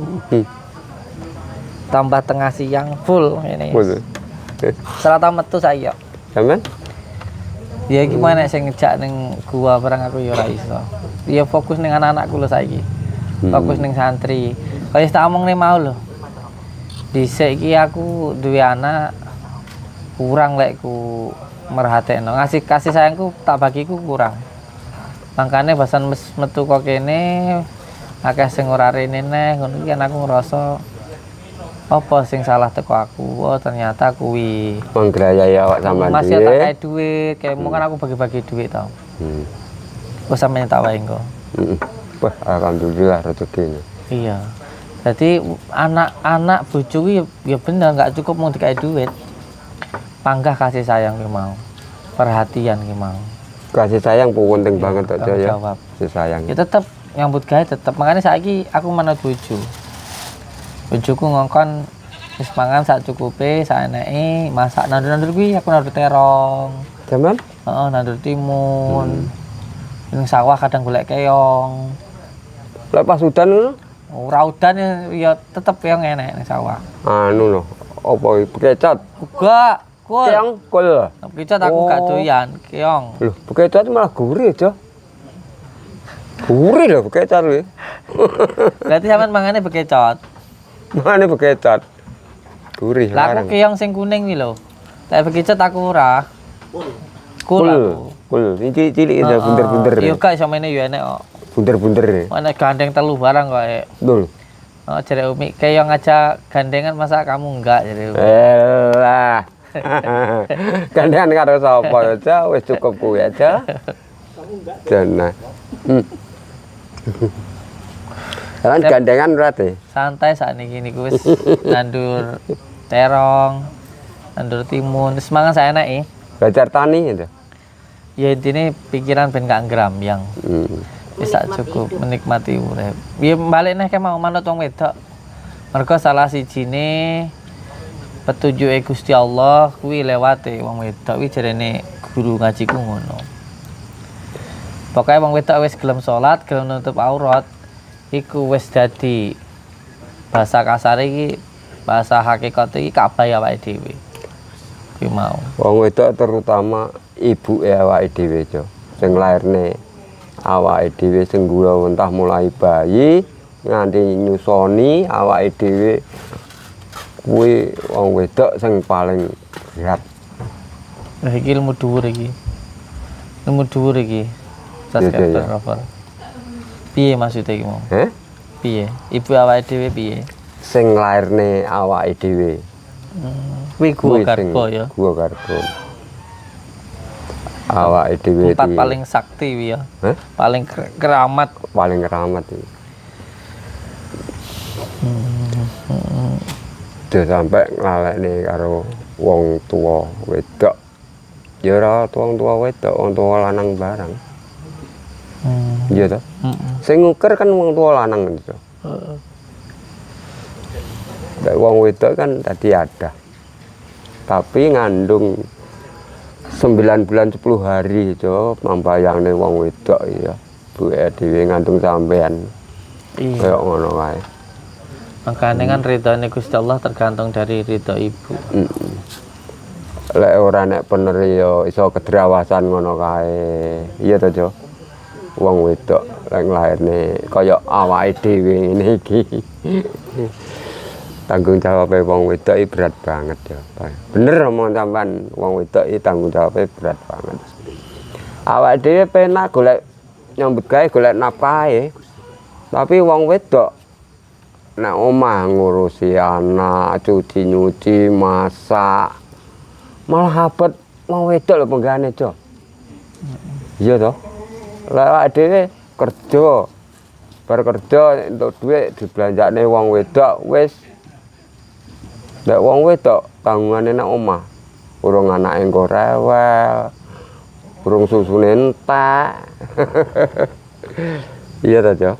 Tambah tengah siang full ini. Full. Serata metu saya. Sampean? Ya iki mana sing ngejak ning gua barang aku ya ora iso. Ya fokus ning anak-anakku lho saiki. Fokus ning santri. Kaya tak omongne mau lho. Dhisik iki aku duwe anak kurang lek ku merhatekno. Ngasih kasih sayangku tak bagiku kurang. Makanya basan metu kok kene akeh sing ora rene neh ngono iki kan aku ngerasa apa sing salah teko aku. Oh ternyata kuwi Menggrayai awak sampean masih tak dhewe. kayak duit kayak mau kan aku bagi-bagi duit tau. Kok sampeyan tak wae engko. Wah, alhamdulillah rezekine. Iya. Jadi anak-anak bojo kuwi ya bener nggak cukup mau dikai duit. Panggah kasih sayang ki mau. Perhatian ki mau. Kasih sayang penting banget aja ya. Jawab. Kasih sayang. Ya tetep nyambut gawe tetep. Makanya saiki aku manut bojo. Bojoku ngongkon wis mangan sak cukupe, sak eneke, masak nandur-nandur kuwi aku nandur terong. Sampean? Heeh, nandur timun. Ning sawah kadang golek keong. Lek pas udan ngono, Ora udan ya tetep keong enek ning sawah. anu lho, apa bekecot? Uga, kul. Keong kul. Bekecot aku gak doyan, keong. Loh, bekecot malah gurih, Jo. Gurih lho bekecot kuwi. Berarti sampean mangane bekecot. Mane bekecot. Gurih Lah larang. aku keong sing kuning kuwi lho. Lek bekecot aku ora. Kul aku. Kul, ini cilik ya bunder-bunder. Iya gak iso mene yo enek kok. Bunder-bunder. Ana gandeng telu barang kok. Dul. Oh, jare Umi, keong aja gandengan masa kamu enggak jare Umi. Elah. Gandengan karo sapa aja wis cukup kuwi aja. Jana. Kan gandengan berarti. Santai sakniki niku wis nandur terong, nandur timun, semangat saya naik. Belajar tani itu. Ya intinya pikiran ben gak ngrambyang. Bisa cukup menikmati urip. Ya balik nih mau manut wong wedok. Mergo salah sijine petunjuke Gusti Allah kuwi lewate wong wedok kuwi jarene guru ngajiku ngono. Pokoke wong wedok wis gelem salat, gelem nutup aurat, iku wis dadi bahasa kasar iki, bahasa hakikat iki kabeh awake dhewe. Kuwi mau. Wong wedok terutama ibuke awake dhewe, Jo. Sing lairne awake dhewe sing gula entah mulai bayi nganti nyusoni awake dhewe kuwi wong wedok sing paling berat. Lah iki ilmu dhuwur iki. Ilmu dhuwur iki. Iya, iya. Cover. Piye maksudnya iki mau? Piye? Ibu awake dhewe piye? Sing lairne awake dhewe. Kuwi gua garba ya. Gua garba. Awake dhewe Tempat paling sakti wi ya. Paling keramat. Paling keramat iki. Dia sampai nglalekne karo wong tua wedok. Ya ora wong tua wedok, wong tua lanang barang. Iya toh? Sing nguker kan wong tua lanang gitu. Wong wedok kan tadi ada. Tapi ngandung 9 bulan 10 hari itu mambayangne wong wedok ya. Buke dhewe ngandung sampean. Iya. Kayak ngono kae. Makanya kan ridhonya Gusti Allah tergantung dari ridho ibu. Lek ora nek bener ya iso kedrawasan ngono kae. Iya to, Jo? Wong wedok lek nglairne kaya awake dhewe ngene iki. Tanggung jawabe wong wedok iki berat banget ya. Bener omong sampean, wong wedok iki tanggung jawabe berat banget. Awake dhewe penak golek nyambut gawe golek napahe. Tapi wong wedok nek omah ngurusi anak, cuci nyuci, masak. Malah abot wong wedok lho penggane, Jo. Iya toh? Lek dhewe kerja. Bar kerja entuk dhuwit dibelanjakne wong wedok wis. Lek wong wedok tanggungane nang omah. Urung anake engko rewel. Urung susune entek. Iya toh, Jo?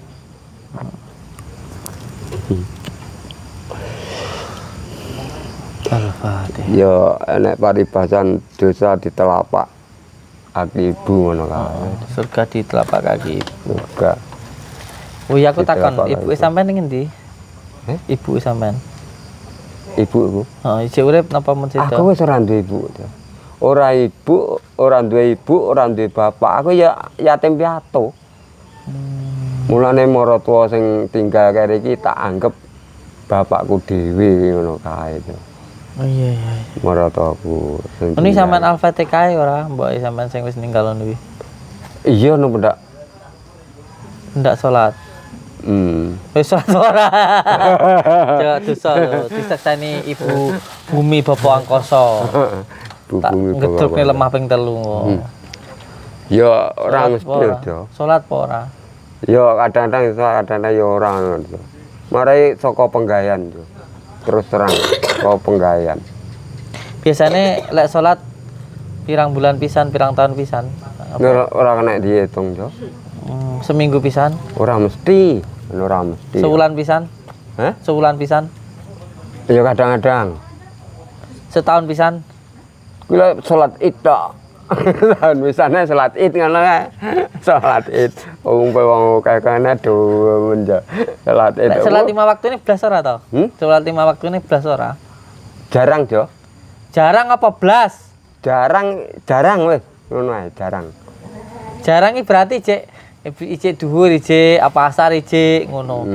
Al-Fatihah. Ya enek paribasan dosa di telapak kaki ibu ngono kae. Surga di telapak kaki ibu. Surga. Oh iya aku Di takon, telapak ibu kaki. sampean ning endi? Ibu sampean. Ibu. Oh, isih urip napa mun sedo? Aku wis ora duwe ibu. Jo. Ora ibu, ora duwe ibu, ora duwe bapak. Aku ya yatim piatu. Mulane maratuwa sing tinggal kene iki tak anggap bapakku dhewe ngono kae. Jo. Oh iya. Maratuwaku sing. Ini tinggal. sampean Al-Fatihah ora, mbok sampean sing wis ninggal niku. Iya no ndak. Ndak salat. Wis salat ora. Ya dosa lho, disekseni ibu bumi bapak angkasa. Tak Bumi ngedrukne lemah ping 3. Ya ora Salat mesti, apa ora? Jo. Salat apa ora? Ya kadang-kadang iso, kadang-kadang ya ora ngono. Marai saka penggawean, Jo. Terus terang saka penggawean. Biasane lek salat pirang bulan pisan, pirang tahun pisan? Ora kena diitung, Jo. Seminggu pisan? Ora mesti, ora mesti. Sebulan pisan? Hah? Sebulan pisan? Ya kadang-kadang. Setahun pisan? Kuwi salat Id tok. Tahun misane salat Id ngono kae. Salat Id. Umpe wong kene do menja. Salat Id. Lek salat 5 waktu ini blas ora to? Salat 5 waktu ini blas ora? Jarang, Jo. Jarang apa blas? Jarang wis. Ngono ae, jarang. Jarang iki berarti ijek dhuwur ijek apa asar ijek ngono.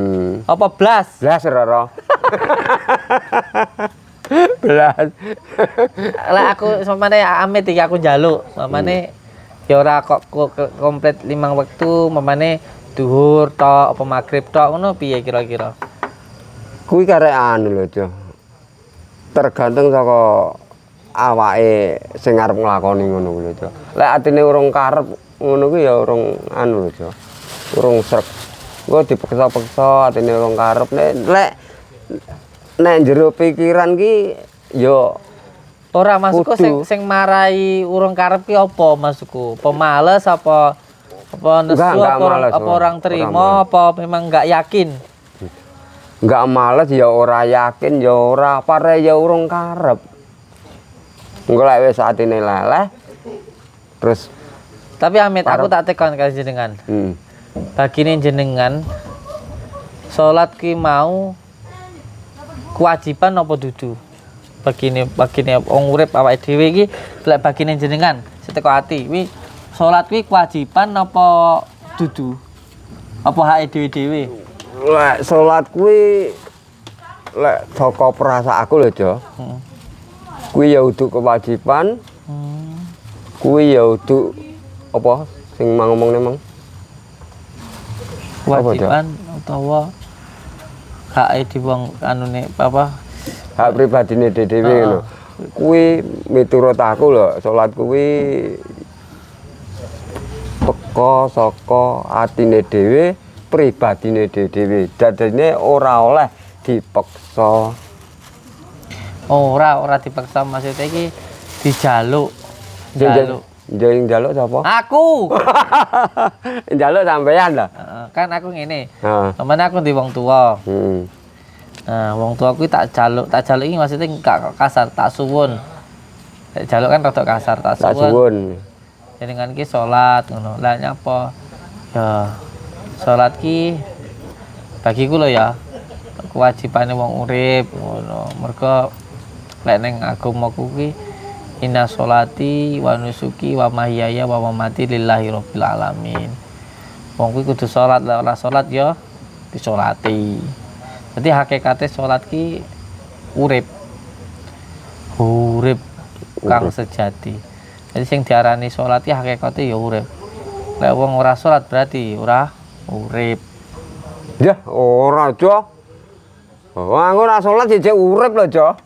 Apa blas? Blas ora. Belas. Lah aku samane amit iki aku njaluk. Mamane ya ora kok komplit 5 wektu, mamane duhur tok apa magrib tok ngono piye kira-kira? Kuwi karek anu lho, Jo. Tergantung saka awake sing arep nglakoni ngono kuwi lho, Jo. Lek atine urung karep ngono kuwi ya urung anu lho, Jo. Urung srek. Engko dipeksa-peksa atine urung karep nek jero pikiran ki ya Ora masukku Kudu. sing marai urung karep ki apa masukku? Pemales apa Apa nesu Enggak males, apa orang terima males. apa memang nggak yakin? Enggak males ya ora yakin ya ora pare ya urung karep. Engko lek wis atine leleh terus Tapi Amit aku tak tekan kali jenengan. Bagine jenengan salat ki mau kewajiban apa dudu? Bagine wong urip awake dhewe iki lek bagine jenengan seteko ati kuwi salat kuwi kewajiban apa dudu? Apa hake dhewe-dhewe? lek salat kuwi lek saka perasaanku lho, Jo. Kuwi ya udu kewajiban. Kuwi ya udu apa sing ngomong mang? Kewajiban utawa hake diwong anune apa? Hak pribadine dhewe ngono. Kuwi miturut aku lho, salat kuwi teka saka atine dhewe, pribadine dhewe. Dadine ora oleh dipaksa. Ora dipaksa maksudnya iki dijaluk. Jaluk. Njaluk sapa? Aku. Njaluk sampean lho. Kan aku ngene. Heeh. Temen aku di wong tua. Heeh. Nah, wong tua kuwi tak jaluk iki maksudnya gak kasar, tak suwun. Jaluk kan rada kasar, tak Tak suwun. suwun. Jenengan ki salat ngono. Lah nyapa? Ya salat ki bagiku lho ya. Kewajibane wong urip ngono. Mergo lek ning agamaku ki inna sholati wa nusuki wa mahyaya wa mamati lillahi rabbil alamin. Wong kuwi kudu salat, lek ora salat ya disolati. Jadi hakikate salat ki urip. Urip kang sejati. Jadi sing diarani salat ki hakikate ya urip. Lek wong ora salat berarti ora urip. Ya, ora, Jo. Oh, aku ora salat jejak urip lho, Jo.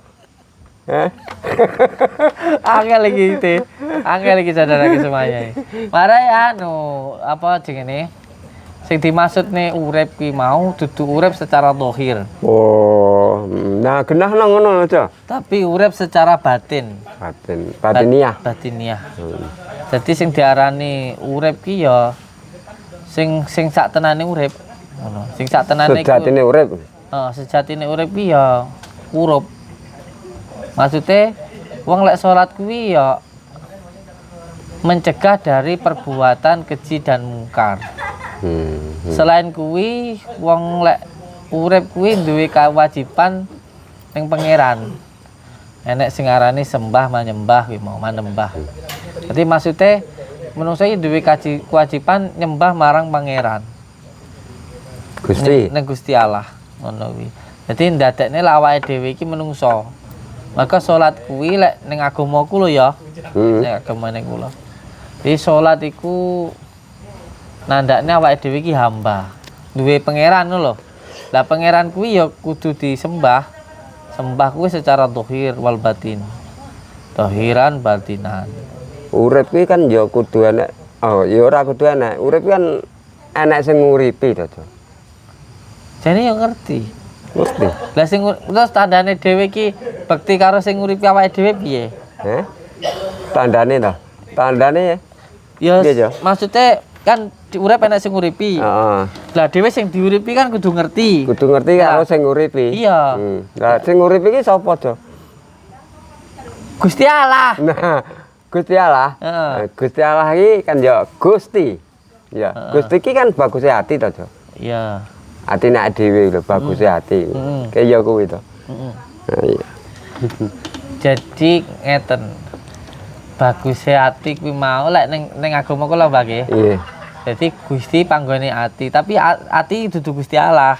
Angel iki teh. Angel iki saudara ki semuanya. Marai anu apa jenenge? Sing dimaksud nih urip ki mau dudu urip secara zahir. Oh, nah genah nang ngono lho, Jo. Tapi urip secara batin. Batiniah. Batiniah. Jadi sing diarani urip ki ya sing sak tenane urip. Ngono. Sing sak tenane Sejatine urip. Sejatine urip ki ya urup. Maksudnya wong lek salat kuwi ya mencegah dari perbuatan keji dan mungkar. Selain kuwi wong lek urip kuwi duwe kewajiban ning pangeran. Enek sing arani sembah menyembah kuwi mau manembah. Jadi maksudnya menungso iki duwe kewajiban nyembah marang pangeran. Gusti. Ning Gusti Allah ngono kuwi. Jadi ndadekne lek awake dhewe iki menungso. Maka salat kuwi lek ning agamaku lho ya. Ning agamane kula. Jadi salat iku nandakne awake dhewe iki hamba. Duwe pangeran lho. Lah pangeran kuwi ya kudu disembah. Sembah kuwi secara zahir wal batin. Zahiran batinan. Urip kuwi kan ya kudu enek. Oh, ya ora kudu enek. Urip kan enek sing nguripi to, Jo. Jane ya ngerti. Ngerti. Lah sing terus tandane dhewe iki bekti karo sing nguripi awake dhewe piye? Tandane to. Tandane Ya Iya, Jo. maksudnya kan urip enek sing nguripi. heeh. Lah dhewe sing diuripi kan kudu ngerti. Kudu ngerti karo sing nguripi. Iya. Lah sing nguripi iki sapa, Jo? Gusti Allah. Nah, Gusti Allah. Heeh. Gusti Allah iki kan ya Gusti. Ya, Gusti iki kan baguse ati to, Jo. Iya. Atine awake dhewe lho, baguse ati. Kaya kuwi to. Nah, iya. Jadi ngeten. Baguse ati kuwi mau lek ning agama kula Mbak nggih. Iya. Jadi Gusti panggone ati, tapi ati dudu Gusti Allah.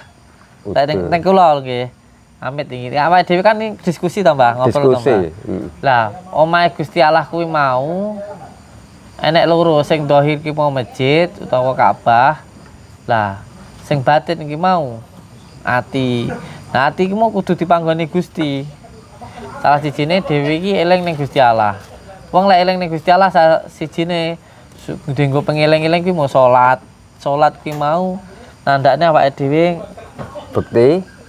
Lek ning kula nggih. Amit iki. Awake dhewe kan diskusi to Mbak, ngobrol to Diskusi. Mbak. Lah, omahe Gusti Allah kuwi mau enek loro sing dohir ki mau masjid utawa Ka'bah. Lah, sing batin iki mau ati. Nah, ati ki mau kudu dipanggoni Gusti. Salah sijine dhewe iki eling ning Gusti Allah. Wong lek eling ning Gusti Allah sijine nggo pengeling-eling ki mau salat. Salat ki mau nandakne awake dhewe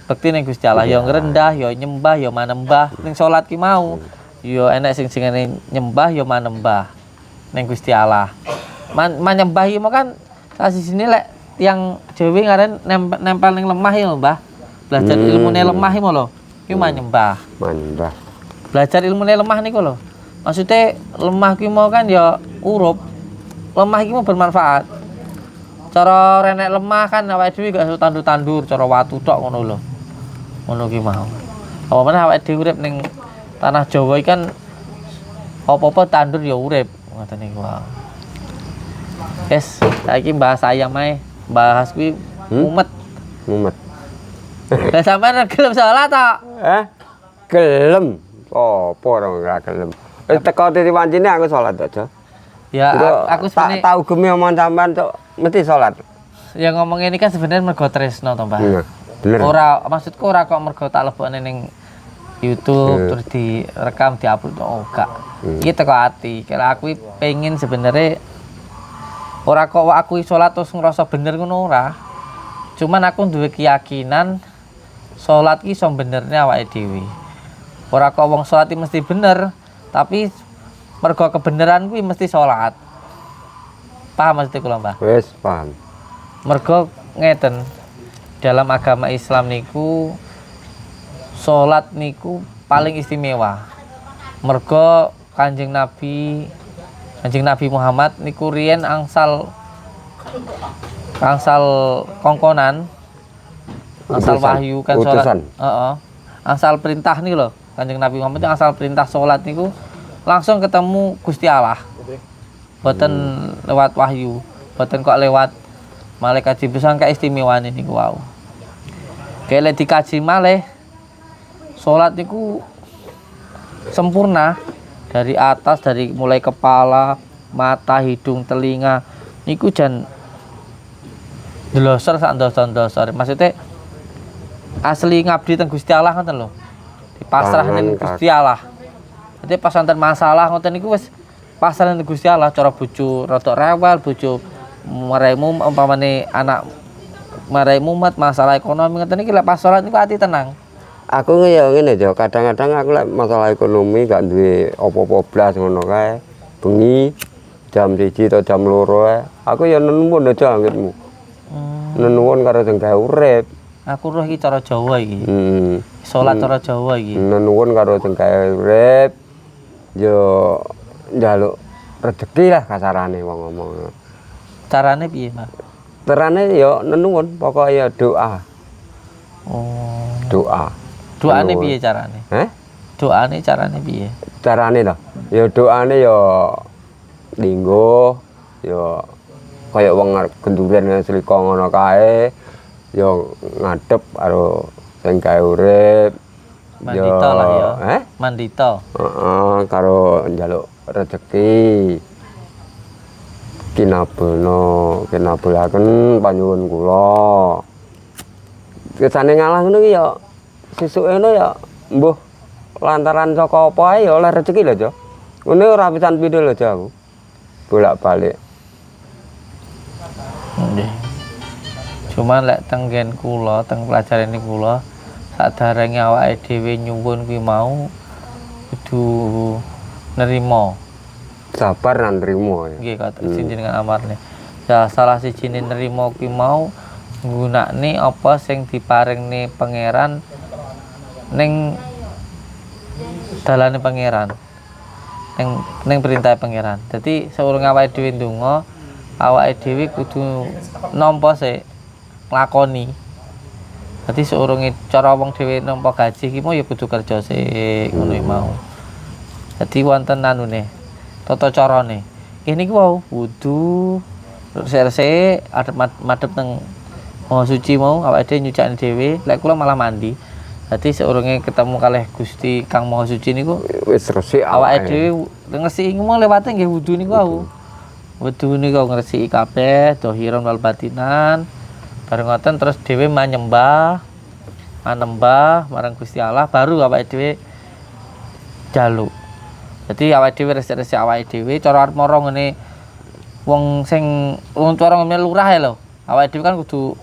bekti ning Gusti Allah, ya ngrendah, ya nyembah, ya manembah. Ning salat ki mau ya enek sing nyembah ya manembah ning Gusti Allah. Nyembah iki mau kan sini lek yang Jawa ngaran nempel ning lemah ya Mbah. Belajar ilmune lemah iki lho. Iki nyembah. Manembah. Belajar ilmune lemah niku lho. Maksudnya lemah ki mau kan ya urup. Lemah iki mau bermanfaat. Cara renek lemah kan awake dhewe gak iso tandur-tandur cara watu tok ngono lho. Ngono ki mau. Apa meneh awake dhewe urip ning tanah Jawa iki kan apa-apa tandur ya urip ngoten niku wae. Yes, saiki bahas ayam ae. Bahas kuwi mumet. Mumet. Lah sampean gelem salat tok. Gelem. Apa ora ora gelem. Teko diwancine aku salat aja. Ya aku sebenarnya tahu gemi omong sampean tok mesti salat. Ya ngomong ini kan sebenarnya mergo tresno to, Mbah. Iya, bener. Ora maksudku ora kok mergo tak lebokne ning YouTube terus direkam diupload oh gak. Iki teko ati. Kira aku pengen sebenarnya ora kok aku salat terus ngerasa bener ngono ora. Cuman aku duwe keyakinan salat ki iso benerne awake dhewe. Ora kok wong salat iki mesti bener, tapi mergo kebenaran kuwi mesti salat. Paham maksudku lho, Mbah? Wis paham. Mergo ngeten. Dalam agama Islam niku salat niku paling istimewa. Mergo Kanjeng Nabi Muhammad niku riyen angsal kongkonan angsal wahyu kan salat. Angsal perintah nih loh. Kanjeng Nabi Muhammad itu angsal perintah salat niku langsung ketemu Gusti Allah. Boten lewat wahyu, boten kok lewat malaikat Jibril sang keistimewaane niku wau. Kele dikaji malih salat niku sempurna dari atas dari mulai kepala, mata, hidung, telinga niku jan ndelosor sak ndosor-ndosor. Maksudnya asli ngabdi teng Gusti Allah ngoten lho. Dipasrah ning Gusti Allah. Jadi pas wonten masalah ngoten niku wis pasrah ning Gusti Allah cara bojo rada rewel, bojo maraimu umpamane anak maraimu mat masalah ekonomi ngoten iki lek pas salat niku ati tenang. Aku ya ngene aja, kadang-kadang aku lek masalah ekonomi gak duwe apa-apa blas ngono kae. Bengi jam 1 atau jam 2 ae. Aku ya nenuwun aja anggitmu. Nenuwun karo sing gawe urip. Aku roh iki cara Jawa iki. Salat cara Jawa iki. Nenuwun karo sing gawe urip. Yo njaluk rezeki lah kasarane wong ngomong. Carane piye, Mas? Carane yo nenuwun, pokoke ya doa. Oh. Doa. Doane piye carane? Doane carane piye? Carane to. Ya doane ya linggo ya kaya wong genduren selika ngono kae ya ngadep karo sing gawe urip. Mandita lah ya. Mandita. Karo njaluk rezeki. Kinabulaken panyuwun kula. Kesane ngalah ngono ki ya sesuk ngono ya mbuh lantaran saka apa ae ya oleh rezeki lho, Jo. Ngene ora pisan pindho lho, Jo aku. Bolak-balik. Nggih. Cuman lek tenggen kula, teng pelajaran iki kula sadarenge awake dhewe nyuwun kuwi mau kudu nerima. Sabar lan nrimo ya. Nggih kata jenengan amarne. Ya salah sijine nerima kuwi mau nggunakne apa sing diparingne pangeran ning dalane pangeran. Ning perintah pangeran. Dadi saurunge awake dhewe ndonga, awake dhewe kudu nampa sik nglakoni. Dadi saurunge cara wong dhewe nampa gaji ki mau ya kudu kerja sik ngono mau. Dadi wonten anune tata carane. Nggih niku wau wudu resik madhep teng Maha Suci mau awake dhewe nyucakne dhewe, lek kula malah mandi. Dadi saurunge ketemu kalih Gusti Kang Maha Suci niku wis resik awake dhewe ngresiki mau lewate nggih wudu niku wau. Wudu niku ngresiki kabeh dhahiran wal batinan. Bareng ngoten terus dhewe manembah marang Gusti Allah baru awake dhewe jaluk. Jadi awake dhewe resik-resik awake dhewe cara arep mara ngene wong sing cara ngene lurah ya lho. Awake dhewe kan kudu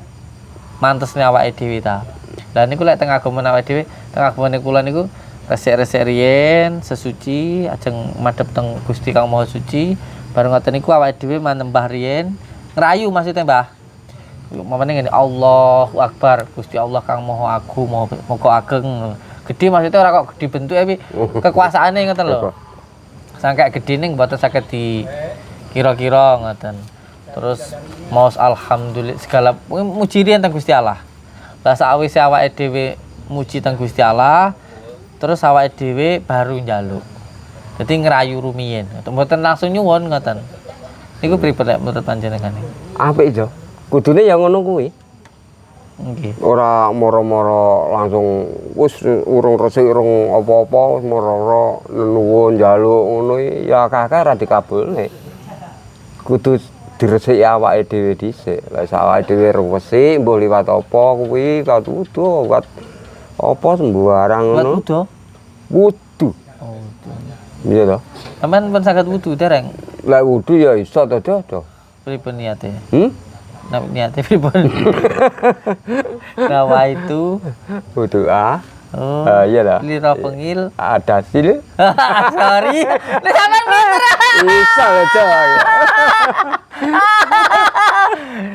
mantesne awake dhewe ta. Lah niku lek teng agama awake dhewe, teng agamane kula niku resik-resik riyen sesuci ajeng madhep teng Gusti Kang Maha Suci, Bareng ngoten niku awake dhewe manembah riyen ngrayu maksudnya Mbah. Mamane ngene Allahu Akbar, Gusti Allah kang Maha Agung, Maha Ageng. Gede maksudnya ora kok gede bentuke tapi kekuasaane ngoten lho. Sangkek gedene mboten saged di kira-kira ngoten. Terus maos alhamdulillah segala muji riyen teng Gusti Allah. Lah sawise awake dhewe muji teng Gusti Allah, terus awake dhewe baru njaluk. Dadi ngrayu rumiyin. Mboten langsung nyuwun ngoten. Niku pripun nek menurut panjenengan? Apik jo. Kudune ya ngono kuwi. Nggih. Ora moro-moro langsung wis urung resik urung apa-apa wis moro-moro nuwun njaluk ngono ya akeh-akeh ora dikabulne. Kudu diresiki awake dhewe dhisik. Lah awake dhewe resik mbuh liwat apa kuwi kudu liwat apa sembarang ngono. Wudu. Wudu. Oh. Iya toh. Sampeyan pun saged wudu dereng. Lah wudu ya iso to, Jo. Pripun niate? Nah, Niate pripun? Nawa itu wudu oh. Iya dah. Lira pengil. Ada sil. Sorry. Nek sampean pinter. Bisa lho, Jo.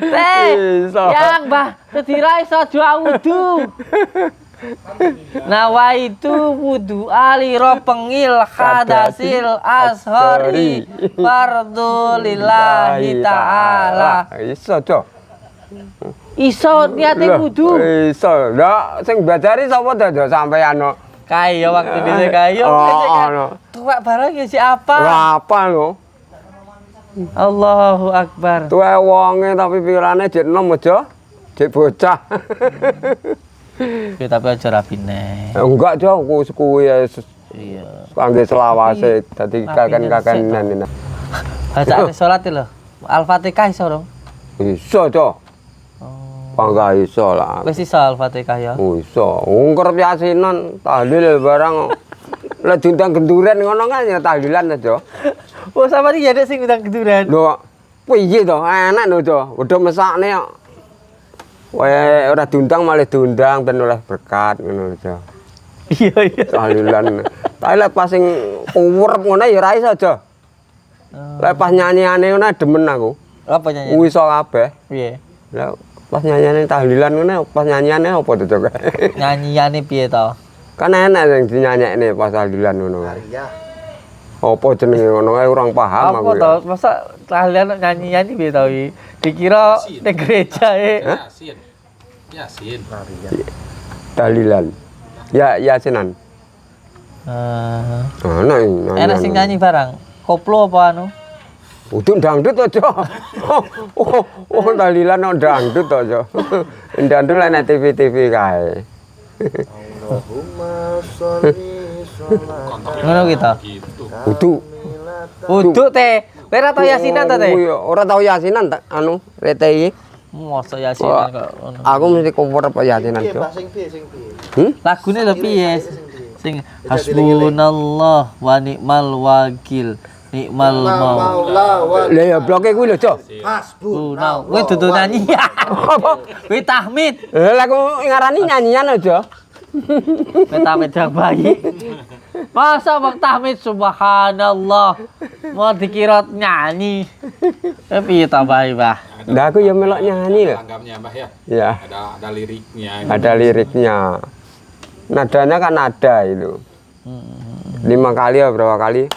Bisa. Yang Mbah, sedira iso doa wudu. Nawa itu wudu alira pengil hadasil ashari fardhu lillahi ta'ala. Iso, Jo. Iso niate wudu. Iso. Lah sing bajari sapa to, Jo, sampeyan no? Kaya waktu dhisik kaya. Tuwek barang ya si apa? Apa lho? Allahu Akbar. Tuwe wonge tapi pikirane jek enom aja. Jek bocah. Ya tapi aja rapine. Enggak, Jo, kuwi ya Iya. kangge selawase dadi kaken-kakenan. Bacaan salat lho. Al-Fatihah iso dong. Iso, Jo. Bangga iso lah. Wis iso Al-Fatihah ya. Iso. Wong kerep yasinan, tahlil barang. Lah diundang genduren ngono kan ya tahlilan aja. Oh, sama iki ada sing ngundang genduran. Lho, piye to? Enak lho, Jo. Wedho mesakne kok. Wae ora diundang malah diundang ben oleh berkat ngono lho, Jo. Iya. Tahlilan. Tahlilan pas sing urep ngono ya ora iso, Jo. Lah pas nyanyiane ngono demen aku. Apa nyanyi? Kuwi iso kabeh. Piye? Lah pas nyanyiane tahlilan ngono pas nyanyiane apa to, Jo? Nyanyiyane piye to? Kan enak sing dinyanyekne pas tahlilan ngono kae. Iya. Apa jenenge ngono kae urang paham Apa aku. to? Masa tahlilan nyanyi-nyanyi piye to iki? Dikira ning gereja Yasin. Tahlilan. Ya yasinan. Ana Enak sing nyanyi barang. Koplo apa anu? Udun dangdut aja. Oh, tahlilan nang dangdut aja. Dangdut lan TV-TV kae. Allahumma sholli sholatan Ngono kita. Udu. Uduk teh. Kowe ora tau yasinan ta teh? Ora tau yasinan tak anu rete iki. Mosok yasinan kok ngono. Aku mesti kumpul apa yasinan, piye, Jo. Pak? Sing piye? Lagune lho piye? Sing hasbunallah wa ni'mal wakil. Ni'mal Maula wa Lah ya bloke kuwi lho, Jo. hasbuna. Kowe dudu nyanyi. Apa? Kowe tahmid. Lah aku ngarani nyanyian aja. Kowe tahmid dang bayi. Masa bang tahmid subhanallah. Mau dikira nyanyi. Piye ta bayi, Bah? Lah aku ya melok nyanyi lho. Tanggapnya Mbah ya. Ya, Ada liriknya. ada liriknya. Nadanya kan ada itu. 5 kali ya berapa kali?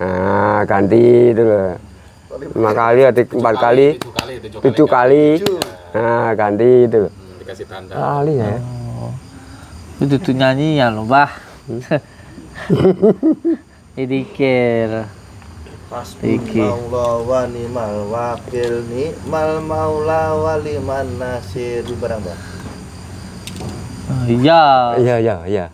Nah, ganti itu loh. 5 kali atau 4 kali? 7 kali. Nah, ganti itu. Dikasih tanda. Kali ya. Itu tuh nyanyi ya lo, Bah. Dikir. Hasbunallah wa ni'mal wakil, ni'mal maula wa liman nasir. Barang, Mbak. Iya. Iya, iya, iya.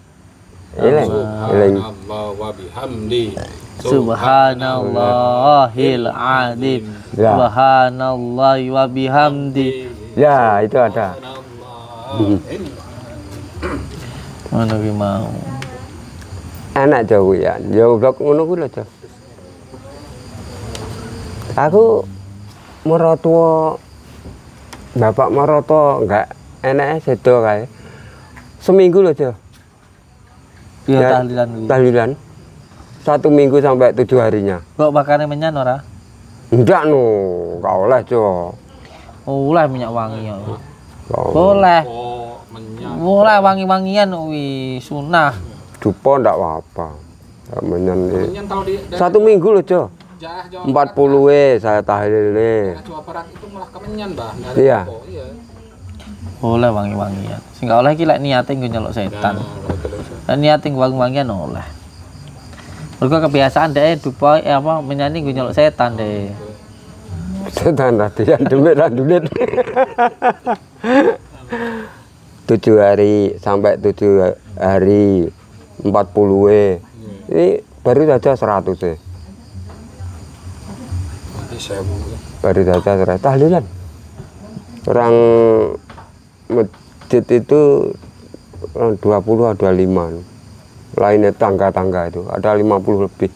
Eleng, eleng. Allah wa bihamdi. Subhanallahil azim. Ya. Subhanallahi wa bihamdi. Ya, itu ada. Ngono ki mau. Enak jauh ya. Jauh blok ngono kuwi lho, Jo. Aku mertua bapak mertua enggak enak sedo kae. Seminggu lho, Jo. Iya tahlilan kuwi. Tahlilan. 1 minggu sampai 7 harinya. Kok bakane menyan ora? Ndak no, gak oleh Jo. Oleh minyak wangi ya. Gak oleh. Boleh. Oh, menyan. Boleh wangi-wangian wi sunah. Dupo ndak apa. Gak menyan. Menyan kalau di Satu minggu loh Jo. daerah Jawa 40 saya tahlil nih. Daerah Jawa Barat itu malah kemenyan, Mbah. Nggak ada Iya. apa. Iya. Boleh wangi-wangian. Sing gak oleh iki lek niate nggo nyeluk setan. Kalau terus. Lah niate wangi-wangian oleh. Mergo kebiasaan deh dupo apa menyani nggo nyeluk setan deh. Setan latihan demit dan duit. 7 hari sampai 7 hari 40 ini baru saja 100 ya. Nanti saya buka. Baru saja 100 tahlilan. Orang masjid itu orang 20 atau 25. Lainnya tangga-tangga itu ada 50 lebih.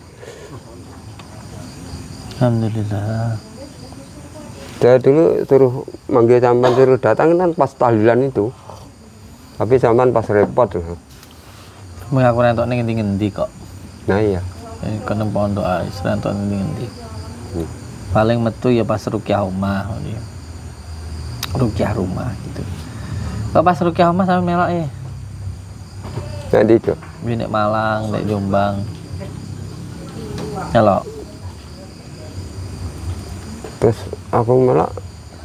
Alhamdulillah. Saya dulu suruh manggil sampan suruh datang kan pas tahlilan itu. Tapi sampan pas repot tuh. Mung aku rentok ning ngendi-ngendi kok. Nah iya. Kena pondok ae, rentok ning ngendi. Paling metu ya pas rukyah omah ngono. Rukyah rumah gitu. Kok pas rukyah omah sampe melok ya. Nanti itu. Di nek Malang, nek Jombang. Melok. Terus aku malah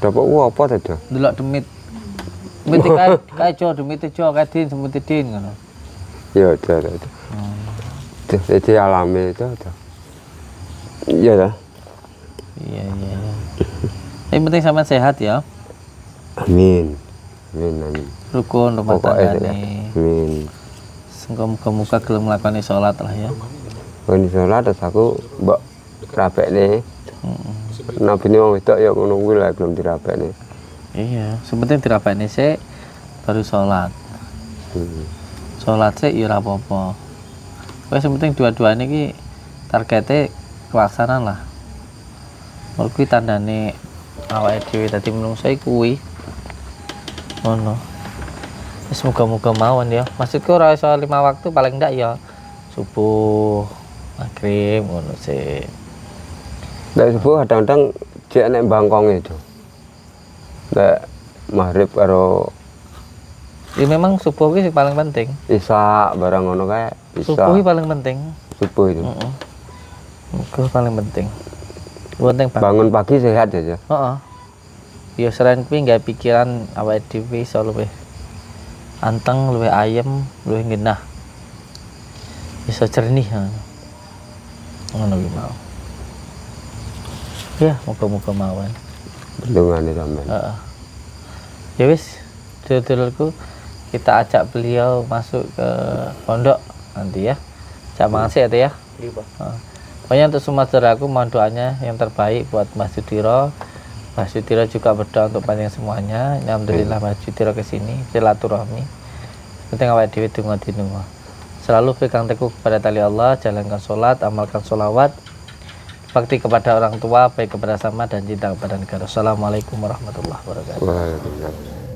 dapat apa tadi? Delok demit. Demit kae jo demit jo kae din semut din ngono. Ya udah. Jadi alami itu. Iya dah. Iya. Yang penting sama sehat ya. Amin. Amin. Rukun rumah Pokoknya tangga ya. nih. Amin. Muka gelem nglakoni salat lah ya. Ini sholat terus aku mbok rapek nih. Nabi ini wong wedok ya ngono kuwi lah belum dirapek nih. Iya, sepenting dirapekne sik baru salat. Salat sik ya ora apa-apa. Wes penting dua-duane iki targete kelaksanan lah. Mergo kuwi tandane awake dhewe dadi menungso kuwi. Ngono. Wis muga-muga mawon ya. Maksudku ora iso 5 waktu paling ndak ya subuh, maghrib ngono sih. Nek subuh kadang-kadang jek nek bangkong itu. Nek maghrib karo Ya memang subuh ki sing paling penting. isya barang ngono kae bisa. Subuh ki paling penting. Subuh itu. Heeh. Itu paling penting. Penting banget. Bangun pagi sehat aja. Heeh. Ya selain kuwi gawe pikiran awake dhewe iso luwih anteng, luwih ayem, luwih genah. Bisa jernih ngono kuwi mau. Ya, muga-muga mawon. Bendungane sampean. Heeh. Ya wis, dulurku kita ajak beliau masuk ke pondok nanti ya. Cak makasih ya Teh ya. Iya, Pak. Pokoknya untuk semua saudaraku mohon doanya yang terbaik buat Mas Sudiro. Mas Sudiro juga berdoa untuk panjang semuanya. Alhamdulillah Mas Sudiro kesini silaturahmi. Penting awake dhewe donga-dinunga. Selalu pegang teguh kepada tali Allah, jalankan sholat, amalkan sholawat, bakti kepada orang tua, baik kepada sama dan cinta kepada negara. Assalamualaikum warahmatullahi wabarakatuh. Waalaikumsalam.